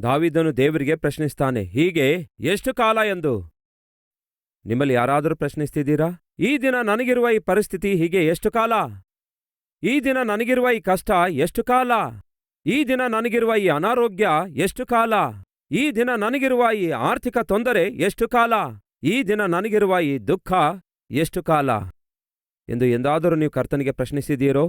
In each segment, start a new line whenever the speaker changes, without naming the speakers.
ದಾವೀದನು ದೇವರಿಗೆ ಪ್ರಶ್ನಿಸ್ತಾನೆ, ಹೀಗೆ ಎಷ್ಟು ಕಾಲ ಎಂದು. ನಿಮ್ಮಲ್ಲಿ ಯಾರಾದರೂ ಪ್ರಶ್ನಿಸ್ತಿದ್ದೀರಾ? ಈ ದಿನ ನನಗಿರುವ ಈ ಪರಿಸ್ಥಿತಿ ಹೀಗೆ ಎಷ್ಟು ಕಾಲ? ಈ ದಿನ ನನಗಿರುವ ಈ ಕಷ್ಟ ಎಷ್ಟು ಕಾಲ? ಈ ದಿನ ನನಗಿರುವ ಈ ಅನಾರೋಗ್ಯ ಎಷ್ಟು ಕಾಲ? ಈ ದಿನ ನನಗಿರುವ ಈ ಆರ್ಥಿಕ ತೊಂದರೆ ಎಷ್ಟು ಕಾಲ? ಈ ದಿನ ನನಗಿರುವ ಈ ದುಃಖ ಎಷ್ಟು ಕಾಲ ಎಂದು ಎಂದಾದರೂ ನೀವು ಕರ್ತನಿಗೆ ಪ್ರಶ್ನಿಸಿದ್ದೀರೋ?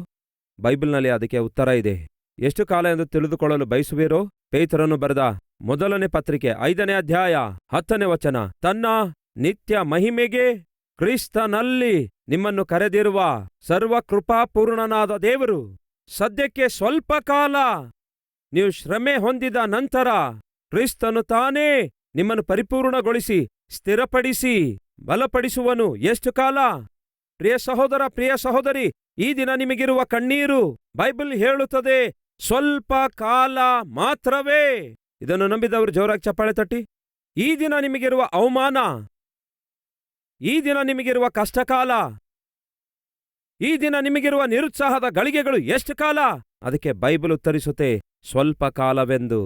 ಬೈಬಲ್ನಲ್ಲಿ ಅದಕ್ಕೆ ಉತ್ತರ ಇದೆ. ಎಷ್ಟು ಕಾಲ ಎಂದು ತಿಳಿದುಕೊಳ್ಳಲು ಬಯಸುವಿರೋ? ಪೇತ್ರನು ಬರೆದ ಮೊದಲನೇ ಪತ್ರಿಕೆ 5ನೇ ಅಧ್ಯಾಯ 10ನೇ ವಚನ, ತನ್ನ ನಿತ್ಯ ಮಹಿಮೆಗೆ ಕ್ರಿಸ್ತನಲ್ಲಿ ನಿಮ್ಮನ್ನು ಕರೆದಿರುವ ಸರ್ವಕೃಪಾಪೂರ್ಣನಾದ ದೇವರು ಸದ್ಯಕ್ಕೆ ಸ್ವಲ್ಪ ಕಾಲ ನೀವು ಶ್ರಮೆ ಹೊಂದಿದ ನಂತರ ಕ್ರಿಸ್ತನು ತಾನೇ ನಿಮ್ಮನ್ನು ಪರಿಪೂರ್ಣಗೊಳಿಸಿ ಸ್ಥಿರಪಡಿಸಿ ಬಲಪಡಿಸುವನು. ಎಷ್ಟು ಕಾಲ? ಪ್ರಿಯ ಸಹೋದರ, ಪ್ರಿಯ ಸಹೋದರಿ, ಈ ದಿನ ನಿಮಗಿರುವ ಕಣ್ಣೀರು ಬೈಬಲ್ ಹೇಳುತ್ತದೆ ಸ್ವಲ್ಪ ಕಾಲ ಮಾತ್ರವೇ. ಇದನ್ನು ನಂಬಿದವರು ಜೋರಾಗಿ ಚಪ್ಪಾಳೆ ತಟ್ಟಿ. ಈ ದಿನ ನಿಮಗಿರುವ ಅವಮಾನ, ಈ ದಿನ ನಿಮಗಿರುವ ಕಷ್ಟಕಾಲ, ಈ ದಿನ ನಿಮಗಿರುವ ನಿರುತ್ಸಾಹದ ಗಳಿಗೆಗಳು ಎಷ್ಟು ಕಾಲ? ಅದಕ್ಕೆ ಬೈಬಲ್ ಉತ್ತರಿಸುತ್ತೆ, ಸ್ವಲ್ಪ ಕಾಲವೆಂದು.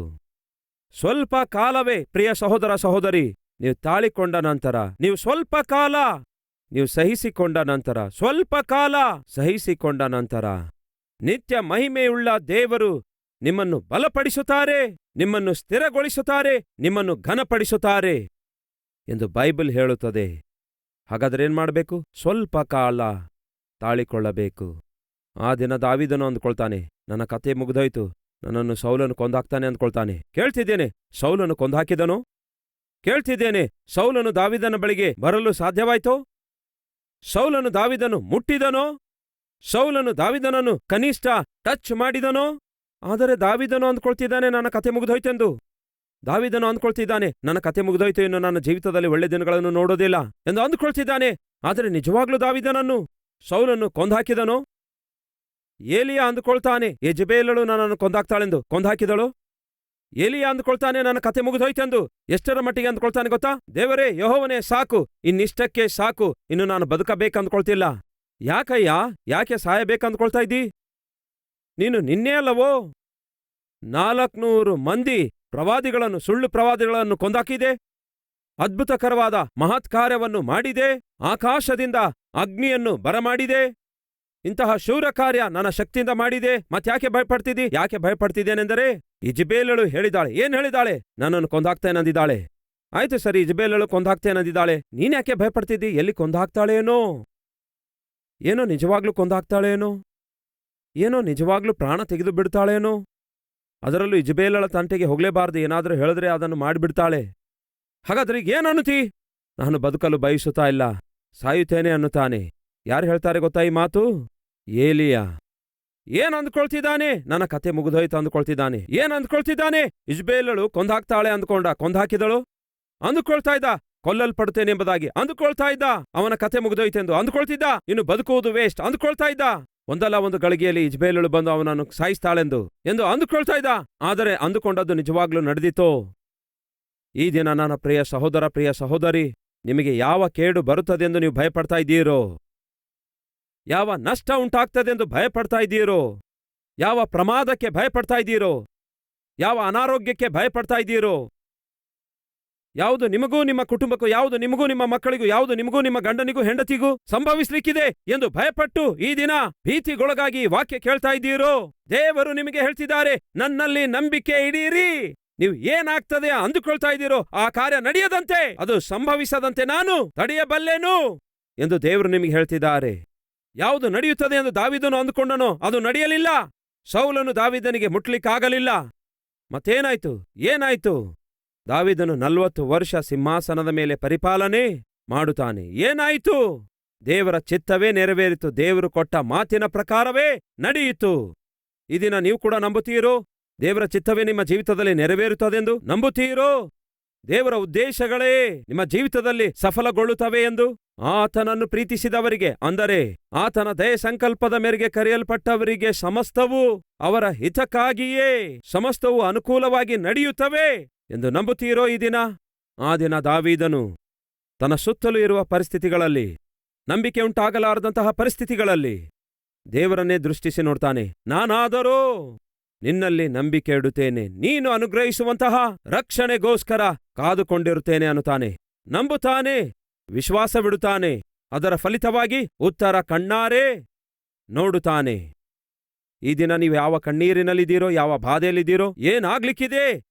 ಸ್ವಲ್ಪ ಕಾಲವೇ ಪ್ರಿಯ ಸಹೋದರ ಸಹೋದರಿ. ನೀವು ತಾಳಿಕೊಂಡ ನಂತರ, ನೀವು ಸ್ವಲ್ಪ ಕಾಲ ನೀವು ಸಹಿಸಿಕೊಂಡ ನಂತರ, ಸ್ವಲ್ಪ ಕಾಲ ಸಹಿಸಿಕೊಂಡ ನಂತರ ನಿತ್ಯ ಮಹಿಮೆಯುಳ್ಳ ದೇವರು ನಿಮ್ಮನ್ನು ಬಲಪಡಿಸುತ್ತಾರೆ, ನಿಮ್ಮನ್ನು ಸ್ಥಿರಗೊಳಿಸುತ್ತಾರೆ, ನಿಮ್ಮನ್ನು ಘನಪಡಿಸುತ್ತಾರೆ ಎಂದು ಬೈಬಲ್ ಹೇಳುತ್ತದೆ. ಹಾಗಾದ್ರೆ ಏನ್ ಮಾಡಬೇಕು? ಸ್ವಲ್ಪ ಕಾಲ ತಾಳಿಕೊಳ್ಳಬೇಕು. ಆ ದಿನ ದಾವೀದನು ಅಂದ್ಕೊಳ್ತಾನೆ, ನನ್ನ ಕತೆ ಮುಗಿದೋಯ್ತು, ನನ್ನನ್ನು ಸೌಲನು ಕೊಂದಾಕ್ತಾನೆ ಅಂದ್ಕೊಳ್ತಾನೆ. ಕೇಳ್ತಿದ್ದೇನೆ, ಸೌಲನು ಕೊಂದಾಕಿದನೋ? ಕೇಳ್ತಿದ್ದೇನೆ, ಸೌಲನು ದಾವೀದನ ಬಳಿಗೆ ಬರಲು ಸಾಧ್ಯವಾಯ್ತೋ? ಸೌಲನು ದಾವೀದನು ಮುಟ್ಟಿದನೋ? ಸೌಲನು ದಾವೀದನನ್ನು ಕನಿಷ್ಠ ಟಚ್ ಮಾಡಿದನೋ? ಆದರೆ ದಾವೀದನು ಅಂದ್ಕೊಳ್ತಿದ್ದಾನೆ ನನ್ನ ಕತೆ ಮುಗಿದೋಯ್ತೆಂದು. ದಾವೀದನು ಅಂದ್ಕೊಳ್ತಿದ್ದಾನೆ, ನನ್ನ ಕತೆ ಮುಗಿದೋಯ್ತು, ಇನ್ನು ನನ್ನ ಜೀವಿತದಲ್ಲಿ ಒಳ್ಳೆ ದಿನಗಳನ್ನು ನೋಡೋದಿಲ್ಲ ಎಂದು ಅಂದ್ಕೊಳ್ತಿದ್ದಾನೆ. ಆದರೆ ನಿಜವಾಗ್ಲೂ ದಾವೀದನನ್ನು ಸೌಲನ್ನು ಕೊಂದಾಕಿದನೋ? ಏಲಿಯ ಅಂದುಕೊಳ್ತಾನೆ, ಯೆಜಬೇಲಳು ನನ್ನನ್ನು ಕೊಂದಾಕ್ತಾಳೆಂದು. ಕೊಂದಾಕಿದಳು? ಏಲಿಯ ಅಂದುಕೊಳ್ತಾನೆ ನನ್ನ ಕತೆ ಮುಗಿದೋಯ್ತೆಂದು. ಎಷ್ಟರ ಮಟ್ಟಿಗೆ ಅಂದ್ಕೊಳ್ತಾನೆ ಗೊತ್ತಾ? ದೇವರೇ, ಯೆಹೋವನೇ, ಸಾಕು, ಇನ್ನಿಷ್ಟಕ್ಕೆ ಸಾಕು, ಇನ್ನು ನಾನು ಬದುಕಬೇಕಂದ್ಕೊಳ್ತಿಲ್ಲ. ಯಾಕಯ್ಯ, ಯಾಕೆ ಸಾಯಬೇಕಂದ್ಕೊಳ್ತಾ ಇದ್ದೀ? ನೀನು ನಿನ್ನೆ ಅಲ್ಲವೋ 400 ಮಂದಿ ಪ್ರವಾದಿಗಳನ್ನು, ಸುಳ್ಳು ಪ್ರವಾದಿಗಳನ್ನು ಕೊಂದಾಕಿದೆ. ಅದ್ಭುತಕರವಾದ ಮಹತ್ಕಾರ್ಯವನ್ನು ಮಾಡಿದೆ. ಆಕಾಶದಿಂದ ಅಗ್ನಿಯನ್ನು ಬರಮಾಡಿದೆ. ಇಂತಹ ಶೂರ ಕಾರ್ಯ ನನ್ನ ಶಕ್ತಿಯಿಂದ ಮಾಡಿದೆ. ಮತ್ತ್ಯಾಕೆ ಭಯಪಡ್ತಿದ್ದಿ? ಯಾಕೆ ಭಯಪಡ್ತಿದ್ದೇನೆಂದರೆ, ಇಜಬೇಲಳು ಹೇಳಿದಾಳೆ. ಏನ್ ಹೇಳಿದಾಳೆ? ನನ್ನನ್ನು ಕೊಂದಾಕ್ತೇನಂದಿದ್ದಾಳೆ. ಆಯ್ತು ಸರಿ, ಇಜಬೇಲಳು ಕೊಂದಾಕ್ತೇನಂದಿದ್ದಾಳೆ. ನೀನ್ಯಾಕೆ ಭಯಪಡ್ತಿದ್ದಿ? ಎಲ್ಲಿ ಕೊಂದಾಕ್ತಾಳೇನೋ? ಏನೋ ನಿಜವಾಗ್ಲೂ ಕೊಂದಾಕ್ತಾಳೇನೋ? ಏನೋ ನಿಜವಾಗ್ಲೂ ಪ್ರಾಣ ತೆಗೆದು ಬಿಡ್ತಾಳೇನೋ? ಅದರಲ್ಲೂ ಇಜಬೇಲಳ ತಂಟೆಗೆ ಹೋಗ್ಲೇಬಾರ್ದು. ಏನಾದರೂ ಹೇಳಿದ್ರೆ ಅದನ್ನು ಮಾಡಿಬಿಡ್ತಾಳೆ. ಹಾಗಾದ್ರೆ ಏನನ್ನುತ್ತಿ? ನಾನು ಬದುಕಲು ಬಯಸುತ್ತಾ ಇಲ್ಲ, ಸಾಯುತ್ತೇನೆ ಅನ್ನುತ್ತಾನೆ. ಯಾರು ಹೇಳ್ತಾರೆ ಗೊತ್ತಾ ಈ ಮಾತು? ಏಲಿಯ. ಏನ್ ಅಂದ್ಕೊಳ್ತಿದ್ದಾನೆ? ನನ್ನ ಕತೆ ಮುಗಿದೋಯ್ತು ಅಂದ್ಕೊಳ್ತಿದ್ದಾನೆ. ಏನ್ ಅಂದ್ಕೊಳ್ತಿದ್ದಾನೆ? ಇಜ್ಬೇಲಳು ಕೊಂದಾಕ್ತಾಳೆ ಅಂದ್ಕೊಂಡ. ಕೊಂದಾಕಿದಳು? ಅಂದುಕೊಳ್ತಾ ಇದ್ದ ಕೊಲ್ಲಲ್ಪಡುತ್ತೇನೆಂಬುದಾಗಿ. ಅಂದುಕೊಳ್ತಾ ಇದ್ದ ಅವನ ಕತೆ ಮುಗಿದೋಯ್ತೆಂದು. ಅಂದುಕೊಳ್ತಿದ್ದ ಇನ್ನು ಬದುಕುವುದು ವೇಸ್ಟ್. ಅಂದುಕೊಳ್ತಾ ಇದ್ದ ಒಂದಲ್ಲ ಒಂದು ಗಳಿಗೆಯಲ್ಲಿ ಇಜ್ಬೇಲಳು ಬಂದು ಅವನನ್ನು ಸಾಯಿಸ್ತಾಳೆಂದು ಎಂದು ಅಂದುಕೊಳ್ತಾ ಇದ್ದ. ಆದರೆ ಅಂದುಕೊಂಡದ್ದು ನಿಜವಾಗ್ಲೂ ನಡೆದಿತ್ತೋ? ಈ ದಿನ ನನ್ನ ಪ್ರಿಯ ಸಹೋದರ, ಪ್ರಿಯ ಸಹೋದರಿ, ನಿಮಗೆ ಯಾವ ಕೇಡು ಬರುತ್ತದೆಂದು ನೀವು ಭಯಪಡ್ತಾ ಇದ್ದೀರೋ? ಯಾವ ನಷ್ಟ ಉಂಟಾಗ್ತದೆಂದು ಭಯಪಡ್ತಾ ಇದ್ದೀರೋ? ಯಾವ ಪ್ರಮಾದಕ್ಕೆ ಭಯಪಡ್ತಾ ಇದ್ದೀರೋ? ಯಾವ ಅನಾರೋಗ್ಯಕ್ಕೆ ಭಯಪಡ್ತಾ ಇದ್ದೀರೋ? ಯಾವುದು ನಿಮಗೂ ನಿಮ್ಮ ಕುಟುಂಬಕ್ಕೂ, ಯಾವುದು ನಿಮಗೂ ನಿಮ್ಮ ಮಕ್ಕಳಿಗೂ, ಯಾವುದು ನಿಮಗೂ ನಿಮ್ಮ ಗಂಡನಿಗೂ ಹೆಂಡತಿಗೂ ಸಂಭವಿಸ್ಲಿಕ್ಕಿದೆ ಎಂದು ಭಯಪಟ್ಟು ಈ ದಿನ ಭೀತಿಗೊಳಗಾಗಿ ವಾಕ್ಯ ಕೇಳ್ತಾ ಇದ್ದೀರೋ? ದೇವರು ನಿಮಗೆ ಹೇಳ್ತಿದ್ದಾರೆ, ನನ್ನಲ್ಲಿ ನಂಬಿಕೆ ಇಡೀರಿ. ನೀವು ಏನಾಗ್ತದೆ ಅಂದುಕೊಳ್ತಾ ಇದ್ದೀರೋ ಆ ಕಾರ್ಯ ನಡೆಯದಂತೆ, ಅದು ಸಂಭವಿಸದಂತೆ ನಾನು ತಡೆಯಬಲ್ಲೆನು ಎಂದು ದೇವರು ನಿಮಗೆ ಹೇಳ್ತಿದ್ದಾರೆ. ಯಾವುದು ನಡೆಯುತ್ತದೆ ಎಂದು ದಾವೀದನು ಅಂದುಕೊಂಡನೋ ಅದು ನಡೆಯಲಿಲ್ಲ. ಸೌಲನು ದಾವೀದನಿಗೆ ಮುಟ್ಲಿಕ್ಕಾಗಲಿಲ್ಲ. ಮತ್ತೇನಾಯ್ತು? ಏನಾಯ್ತು? ದಾವೀದನು 40 ವರ್ಷ ಸಿಂಹಾಸನದ ಮೇಲೆ ಪರಿಪಾಲನೆ ಮಾಡುತ್ತಾನೆ. ಏನಾಯಿತು? ದೇವರ ಚಿತ್ತವೇ ನೆರವೇರಿತು. ದೇವರು ಕೊಟ್ಟ ಮಾತಿನ ಪ್ರಕಾರವೇ ನಡೆಯಿತು. ಈ ದಿನ ನೀವು ಕೂಡ ನಂಬುತ್ತೀರೋ? ದೇವರ ಚಿತ್ತವೇ ನಿಮ್ಮ ಜೀವಿತದಲ್ಲಿ ನೆರವೇರುತ್ತದೆಂದು ನಂಬುತ್ತೀರೋ? ದೇವರ ಉದ್ದೇಶಗಳೇ ನಿಮ್ಮ ಜೀವಿತದಲ್ಲಿ ಸಫಲಗೊಳ್ಳುತ್ತವೆ ಎಂದು? ಆತನನ್ನು ಪ್ರೀತಿಸಿದವರಿಗೆ, ಅಂದರೆ ಆತನ ದಯ ಸಂಕಲ್ಪದ ಮೇರೆಗೆ ಕರೆಯಲ್ಪಟ್ಟವರಿಗೆ ಸಮಸ್ತವೂ ಅವರ ಹಿತಕ್ಕಾಗಿಯೇ, ಸಮಸ್ತವೂ ಅನುಕೂಲವಾಗಿ ನಡೆಯುತ್ತವೆ ಎಂದು ನಂಬುತ್ತೀರೋ ಈ ದಿನ? ಆ ದಿನ ದಾವೀದನು ತನ್ನ ಸುತ್ತಲೂ ಇರುವ ಪರಿಸ್ಥಿತಿಗಳಲ್ಲಿ, ನಂಬಿಕೆ ಉಂಟಾಗಲಾರದಂತಹ ಪರಿಸ್ಥಿತಿಗಳಲ್ಲಿ ದೇವರನ್ನೇ ದೃಷ್ಟಿಸಿ ನೋಡ್ತಾನೆ. ನಾನಾದರೋ ನಿನ್ನಲ್ಲಿ ನಂಬಿಕೆ ಇಡುತ್ತೇನೆ, ನೀನು ಅನುಗ್ರಹಿಸುವಂತಹ ರಕ್ಷಣೆಗೋಸ್ಕರ ಕಾದುಕೊಂಡಿರುತ್ತೇನೆ ಅನ್ನುತ್ತಾನೆ. ನಂಬುತ್ತಾನೆ, ವಿಶ್ವಾಸವಿಡುತ್ತಾನೆ. ಅದರ ಫಲಿತವಾಗಿ ಉತ್ತರ ಕಣ್ಣಾರೆ ನೋಡುತ್ತಾನೆ. ಈ ದಿನ ನೀವು ಯಾವ ಕಣ್ಣೀರಿನಲ್ಲಿದ್ದೀರೋ, ಯಾವ ಬಾಧೆಯಲ್ಲಿದ್ದೀರೋ, ಏನಾಗ್ಲಿಕ್ಕಿದೆ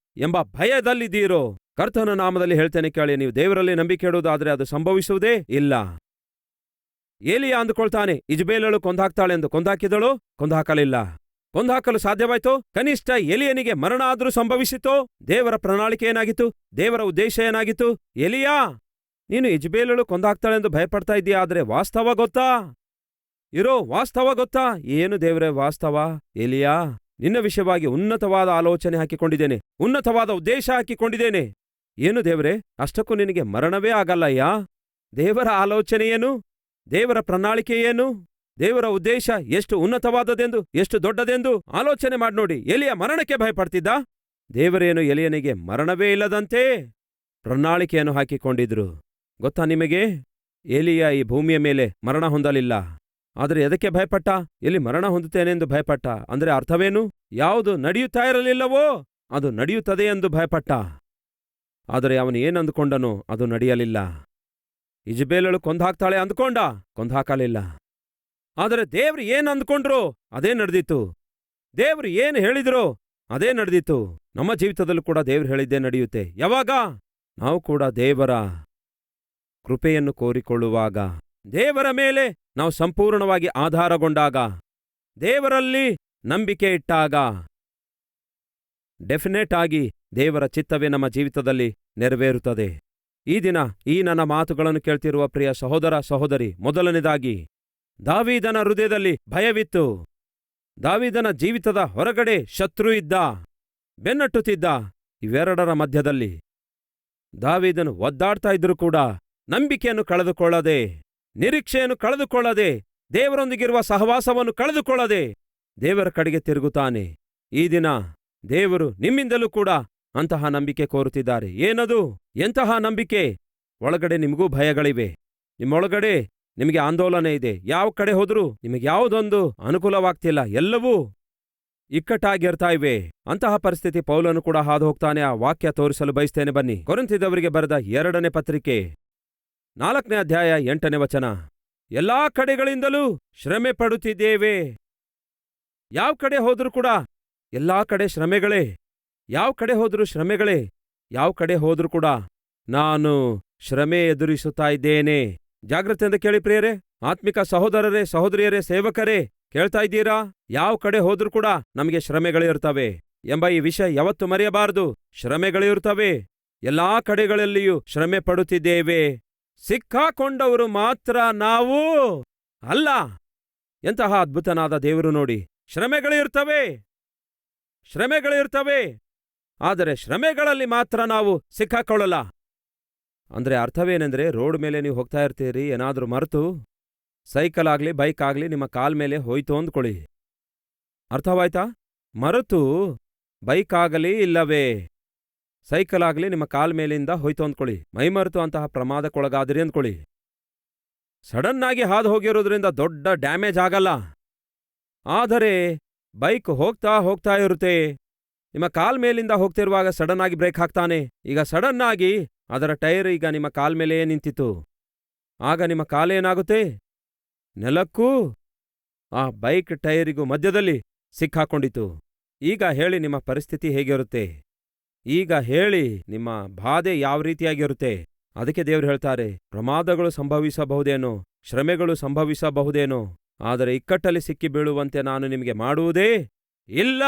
ಎಂಬ ಭಯದಲ್ಲಿದ್ದೀರೋ, ಕರ್ತನ ನಾಮದಲ್ಲಿ ಹೇಳ್ತೇನೆ ಕೇಳಿ. ನೀವು ದೇವರಲ್ಲಿ ನಂಬಿಕೆ ಇಡುವುದಾದ್ರೆ ಅದು ಸಂಭವಿಸುವುದೇ ಇಲ್ಲ. ಏಲಿಯ ಅಂದುಕೊಳ್ತಾನೆ, ಇಜಬೇಲಳು ಕೊಂದಾಕ್ತಾಳೆಂದು. ಕೊಂದಾಕಿದಳು? ಕೊಂದಾಕಲಿಲ್ಲ. ಕೊಂದಾಕಲು ಸಾಧ್ಯವಾಯ್ತೋ? ಕನಿಷ್ಠ ಎಲಿಯನಿಗೆ ಮರಣ ಆದರೂ ಸಂಭವಿಸಿತೋ? ದೇವರ ಪ್ರಣಾಳಿಕೆ ಏನಾಗಿತ್ತು? ದೇವರ ಉದ್ದೇಶ ಏನಾಗಿತ್ತು? ಎಲಿಯಾ, ನೀನು ಇಜಬೇಲಳು ಕೊಂದಾಕ್ತಾಳೆಂದು ಭಯಪಡ್ತಾ ಇದ್ದೀಯ, ಆದ್ರೆ ವಾಸ್ತವ ಗೊತ್ತಾ? ವಾಸ್ತವ ಗೊತ್ತಾ? ಏನು ದೇವರೇ ವಾಸ್ತವ? ಎಲಿಯಾ, ನಿನ್ನ ವಿಷಯವಾಗಿ ಉನ್ನತವಾದ ಆಲೋಚನೆ ಹಾಕಿಕೊಂಡಿದ್ದೇನೆ, ಉನ್ನತವಾದ ಉದ್ದೇಶ ಹಾಕಿಕೊಂಡಿದ್ದೇನೆ. ಏನು ದೇವರೇ, ಅಷ್ಟಕ್ಕೂ ನಿನಗೆ ಮರಣವೇ ಆಗಲ್ಲಯ್ಯ? ದೇವರ ಆಲೋಚನೆ ಏನು? ದೇವರ ಪ್ರಣಾಳಿಕೆ ಏನು? ದೇವರ ಉದ್ದೇಶ ಎಷ್ಟು ಉನ್ನತವಾದದೆಂದು, ಎಷ್ಟು ದೊಡ್ಡದೆಂದು ಆಲೋಚನೆ ಮಾಡಿ ನೋಡಿ. ಎಲಿಯ ಮರಣಕ್ಕೆ ಭಯಪಡ್ತಿದ್ದ? ದೇವರೇನು ಎಲಿಯನಿಗೆ ಮರಣವೇ ಇಲ್ಲದಂತೆ ಪ್ರಣಾಳಿಕೆಯನ್ನು ಹಾಕಿಕೊಂಡಿದ್ರು. ಗೊತ್ತಾ ನಿಮಗೆ? ಎಲಿಯ ಈ ಭೂಮಿಯ ಮೇಲೆ ಮರಣ ಹೊಂದಲಿಲ್ಲ. ಆದರೆ ಎದಕ್ಕೆ ಭಯಪಟ್ಟ? ಎಲ್ಲಿ ಮರಣ ಹೊಂದುತ್ತೇನೆಂದು ಭಯಪಟ್ಟ. ಅಂದ್ರೆ ಅರ್ಥವೇನು? ಯಾವುದು ನಡೆಯುತ್ತಾ ಇರಲಿಲ್ಲವೋ ಅದು ನಡೆಯುತ್ತದೆ ಎಂದು ಭಯಪಟ್ಟ. ಆದರೆ ಅವನು ಏನಂದುಕೊಂಡನೋ ಅದು ನಡೆಯಲಿಲ್ಲ. ಇಜಬೇಲಳು ಕೊಂದಾಕ್ತಾಳೆ ಅಂದುಕೊಂಡ, ಕೊಂದಾಕಲಿಲ್ಲ. ಆದರೆ ದೇವ್ರು ಏನ್ ಅಂದ್ಕೊಂಡ್ರು ಅದೇ ನಡೆದಿತ್ತು. ದೇವ್ರು ಏನು ಹೇಳಿದ್ರು ಅದೇ ನಡೆದಿತ್ತು. ನಮ್ಮ ಜೀವಿತದಲ್ಲೂ ಕೂಡ ದೇವ್ರು ಹೇಳಿದ್ದೇ ನಡೆಯುತ್ತೆ. ಯಾವಾಗ? ನಾವು ಕೂಡ ದೇವರ ಕೃಪೆಯನ್ನು ಕೋರಿಕೊಳ್ಳುವಾಗ, ದೇವರ ಮೇಲೆ ನಾವು ಸಂಪೂರ್ಣವಾಗಿ ಆಧಾರಗೊಂಡಾಗ, ದೇವರಲ್ಲಿ ನಂಬಿಕೆ ಇಟ್ಟಾಗ, ಡೆಫಿನೆಟ್ ಆಗಿ ದೇವರ ಚಿತ್ತವೇ ನಮ್ಮ ಜೀವಿತದಲ್ಲಿ ನೆರವೇರುತ್ತದೆ. ಈ ದಿನ ಈ ನನ್ನ ಮಾತುಗಳನ್ನು ಕೇಳ್ತಿರುವ ಪ್ರಿಯ ಸಹೋದರ ಸಹೋದರಿ, ಮೊದಲನೇದಾಗಿ ದಾವೀದನ ಹೃದಯದಲ್ಲಿ ಭಯವಿತ್ತು. ದಾವೀದನ ಜೀವಿತದ ಹೊರಗಡೆ ಶತ್ರು ಇದ್ದ, ಬೆನ್ನಟ್ಟುತ್ತಿದ್ದ. ಇವೆರಡರ ಮಧ್ಯದಲ್ಲಿ ದಾವೀದನು ಒದ್ದಾಡ್ತಾ ಇದ್ರೂ ಕೂಡ ನಂಬಿಕೆಯನ್ನು ಕಳೆದುಕೊಳ್ಳದೆ, ನಿರೀಕ್ಷೆಯನ್ನು ಕಳೆದುಕೊಳ್ಳದೆ, ದೇವರೊಂದಿಗಿರುವ ಸಹವಾಸವನ್ನು ಕಳೆದುಕೊಳ್ಳದೆ ದೇವರ ಕಡೆಗೆ ತಿರುಗುತ್ತಾನೆ. ಈ ದಿನ ದೇವರು ನಿಮ್ಮಿಂದಲೂ ಕೂಡ ಅಂತಹ ನಂಬಿಕೆ ಕೋರುತ್ತಿದ್ದಾರೆ. ಏನದು? ಎಂತಹ ನಂಬಿಕೆ? ಒಳಗಡೆ ನಿಮಗೂ ಭಯಗಳಿವೆ, ನಿಮ್ಮೊಳಗಡೆ ನಿಮಗೆ ಆಂದೋಲನೆ ಇದೆ. ಯಾವ ಕಡೆ ಹೋದ್ರೂ ನಿಮಗೆ ಯಾವುದೊಂದು ಅನುಕೂಲವಾಗ್ತಿಲ್ಲ, ಎಲ್ಲವೂ ಇಕ್ಕಟ್ಟಾಗಿರ್ತಾ ಇವೆ. ಅಂತಹ ಪರಿಸ್ಥಿತಿ ಪೌಲನು ಕೂಡ ಹಾದು ಹೋಗ್ತಾನೆ. ಆ ವಾಕ್ಯ ತೋರಿಸಲು ಬಯಸ್ತೇನೆ ಬನ್ನಿ. ಕೊರಿಂಥದವರಿಗೆ ಬರೆದ 2ನೇ ಪತ್ರಿಕೆ 4ನೇ ಅಧ್ಯಾಯ 8ನೇ ವಚನ. ಎಲ್ಲಾ ಕಡೆಗಳಿಂದಲೂ ಶ್ರಮೆ ಪಡುತ್ತಿದ್ದೇವೆ. ಯಾವ ಕಡೆ ಹೋದ್ರೂ ಕೂಡ ಎಲ್ಲಾ ಕಡೆ ಶ್ರಮೆಗಳೇ. ಯಾವ ಕಡೆ ಹೋದ್ರೂ ಶ್ರಮೆಗಳೇ. ಯಾವ ಕಡೆ ಹೋದ್ರೂ ಕೂಡ ನಾನು ಶ್ರಮೆ ಎದುರಿಸುತ್ತಾ ಇದ್ದೇನೆ. ಜಾಗ್ರತೆಯಿಂದ ಕೇಳಿ ಪ್ರಿಯರೇ, ಆತ್ಮಿಕ ಸಹೋದರರೇ, ಸಹೋದರಿಯರೇ, ಸೇವಕರೇ, ಕೇಳ್ತಾ ಇದ್ದೀರಾ? ಯಾವ ಕಡೆ ಹೋದ್ರೂ ಕೂಡ ನಮಗೆ ಶ್ರಮೆಗಳಿರ್ತವೆ ಎಂಬ ಈ ವಿಷಯ ಯಾವತ್ತೂ ಮರೆಯಬಾರದು. ಶ್ರಮೆಗಳಿರುತ್ತವೆ, ಎಲ್ಲಾ ಕಡೆಗಳಲ್ಲಿಯೂ ಶ್ರಮೆ ಪಡುತ್ತಿದ್ದೇವೆ. ಸಿಕ್ಕಾಕೊಂಡವರು ಮಾತ್ರ ನಾವು ಅಲ್ಲ. ಎಂತಹ ಅದ್ಭುತನಾದ ದೇವರು ನೋಡಿ. ಶ್ರಮೆಗಳಿರ್ತವೆ, ಶ್ರಮೆಗಳಿರ್ತವೆ, ಆದರೆ ಶ್ರಮೆಗಳಲ್ಲಿ ಮಾತ್ರ ನಾವು ಸಿಕ್ಕಾಕೊಳ್ಳಲ್ಲ. ಅಂದ್ರೆ ಅರ್ಥವೇನೆಂದ್ರೆ, ರೋಡ್ ಮೇಲೆ ನೀವು ಹೋಗ್ತಾ ಇರ್ತೀರಿ, ಏನಾದ್ರೂ ಮರೆತು ಸೈಕಲ್ ಆಗ್ಲಿ ಬೈಕ್ ಆಗ್ಲಿ ನಿಮ್ಮ ಕಾಲ್ ಮೇಲೆ ಹೋಯ್ತು ಅಂದ್ಕೊಳ್ಳಿ. ಅರ್ಥವಾಯ್ತಾ? ಮರೆತು ಬೈಕ್ ಆಗಲಿ ಇಲ್ಲವೇ ಸೈಕಲ್ ಆಗಲಿ ನಿಮ್ಮ ಕಾಲ್ ಮೇಲಿಂದ ಹೋಯ್ತು ಅಂದ್ಕೊಳ್ಳಿ. ಮೈಮರೆತು ಅಂತಹ ಪ್ರಮಾದಕ್ಕೊಳಗಾದಿರಿ ಅಂದ್ಕೊಳ್ಳಿ. ಸಡನ್ನಾಗಿ ಹಾದು ಹೋಗಿರೋದ್ರಿಂದ ದೊಡ್ಡ ಡ್ಯಾಮೇಜ್ ಆಗಲ್ಲ. ಆದರೆ ಬೈಕ್ ಹೋಗ್ತಾ ಇರುತ್ತೆ. ನಿಮ್ಮ ಕಾಲ್ ಮೇಲಿಂದ ಹೋಗ್ತಿರುವಾಗ ಸಡನ್ ಆಗಿ ಬ್ರೇಕ್ ಹಾಕ್ತಾನೆ. ಈಗ ಸಡನ್ ಆಗಿ ಅದರ ಟೈರ್ ಈಗ ನಿಮ್ಮ ಕಾಲ್ ಮೇಲೇ ನಿಂತಿತು. ಆಗ ನಿಮ್ಮ ಕಾಲೇನಾಗುತ್ತೆ? ನೆಲಕ್ಕೂ ಆ ಬೈಕ್ ಟೈರಿಗೂ ಮಧ್ಯದಲ್ಲಿ ಸಿಕ್ಕಾಕೊಂಡಿತು. ಈಗ ಹೇಳಿ ನಿಮ್ಮ ಪರಿಸ್ಥಿತಿ ಹೇಗಿರುತ್ತೆ? ಈಗ ಹೇಳಿ ನಿಮ್ಮ ಬಾಧೆ ಯಾವ ರೀತಿಯಾಗಿರುತ್ತೆ? ಅದಕ್ಕೆ ದೇವರು ಹೇಳ್ತಾರೆ, ಪ್ರಮಾದಗಳು ಸಂಭವಿಸಬಹುದೇನೋ, ಶ್ರಮೆಗಳು ಸಂಭವಿಸಬಹುದೇನೋ, ಆದರೆ ಇಕ್ಕಟ್ಟಲ್ಲಿ ಸಿಕ್ಕಿ ಬೀಳುವಂತೆ ನಾನು ನಿಮಗೆ ಮಾಡುವುದೇ ಇಲ್ಲ.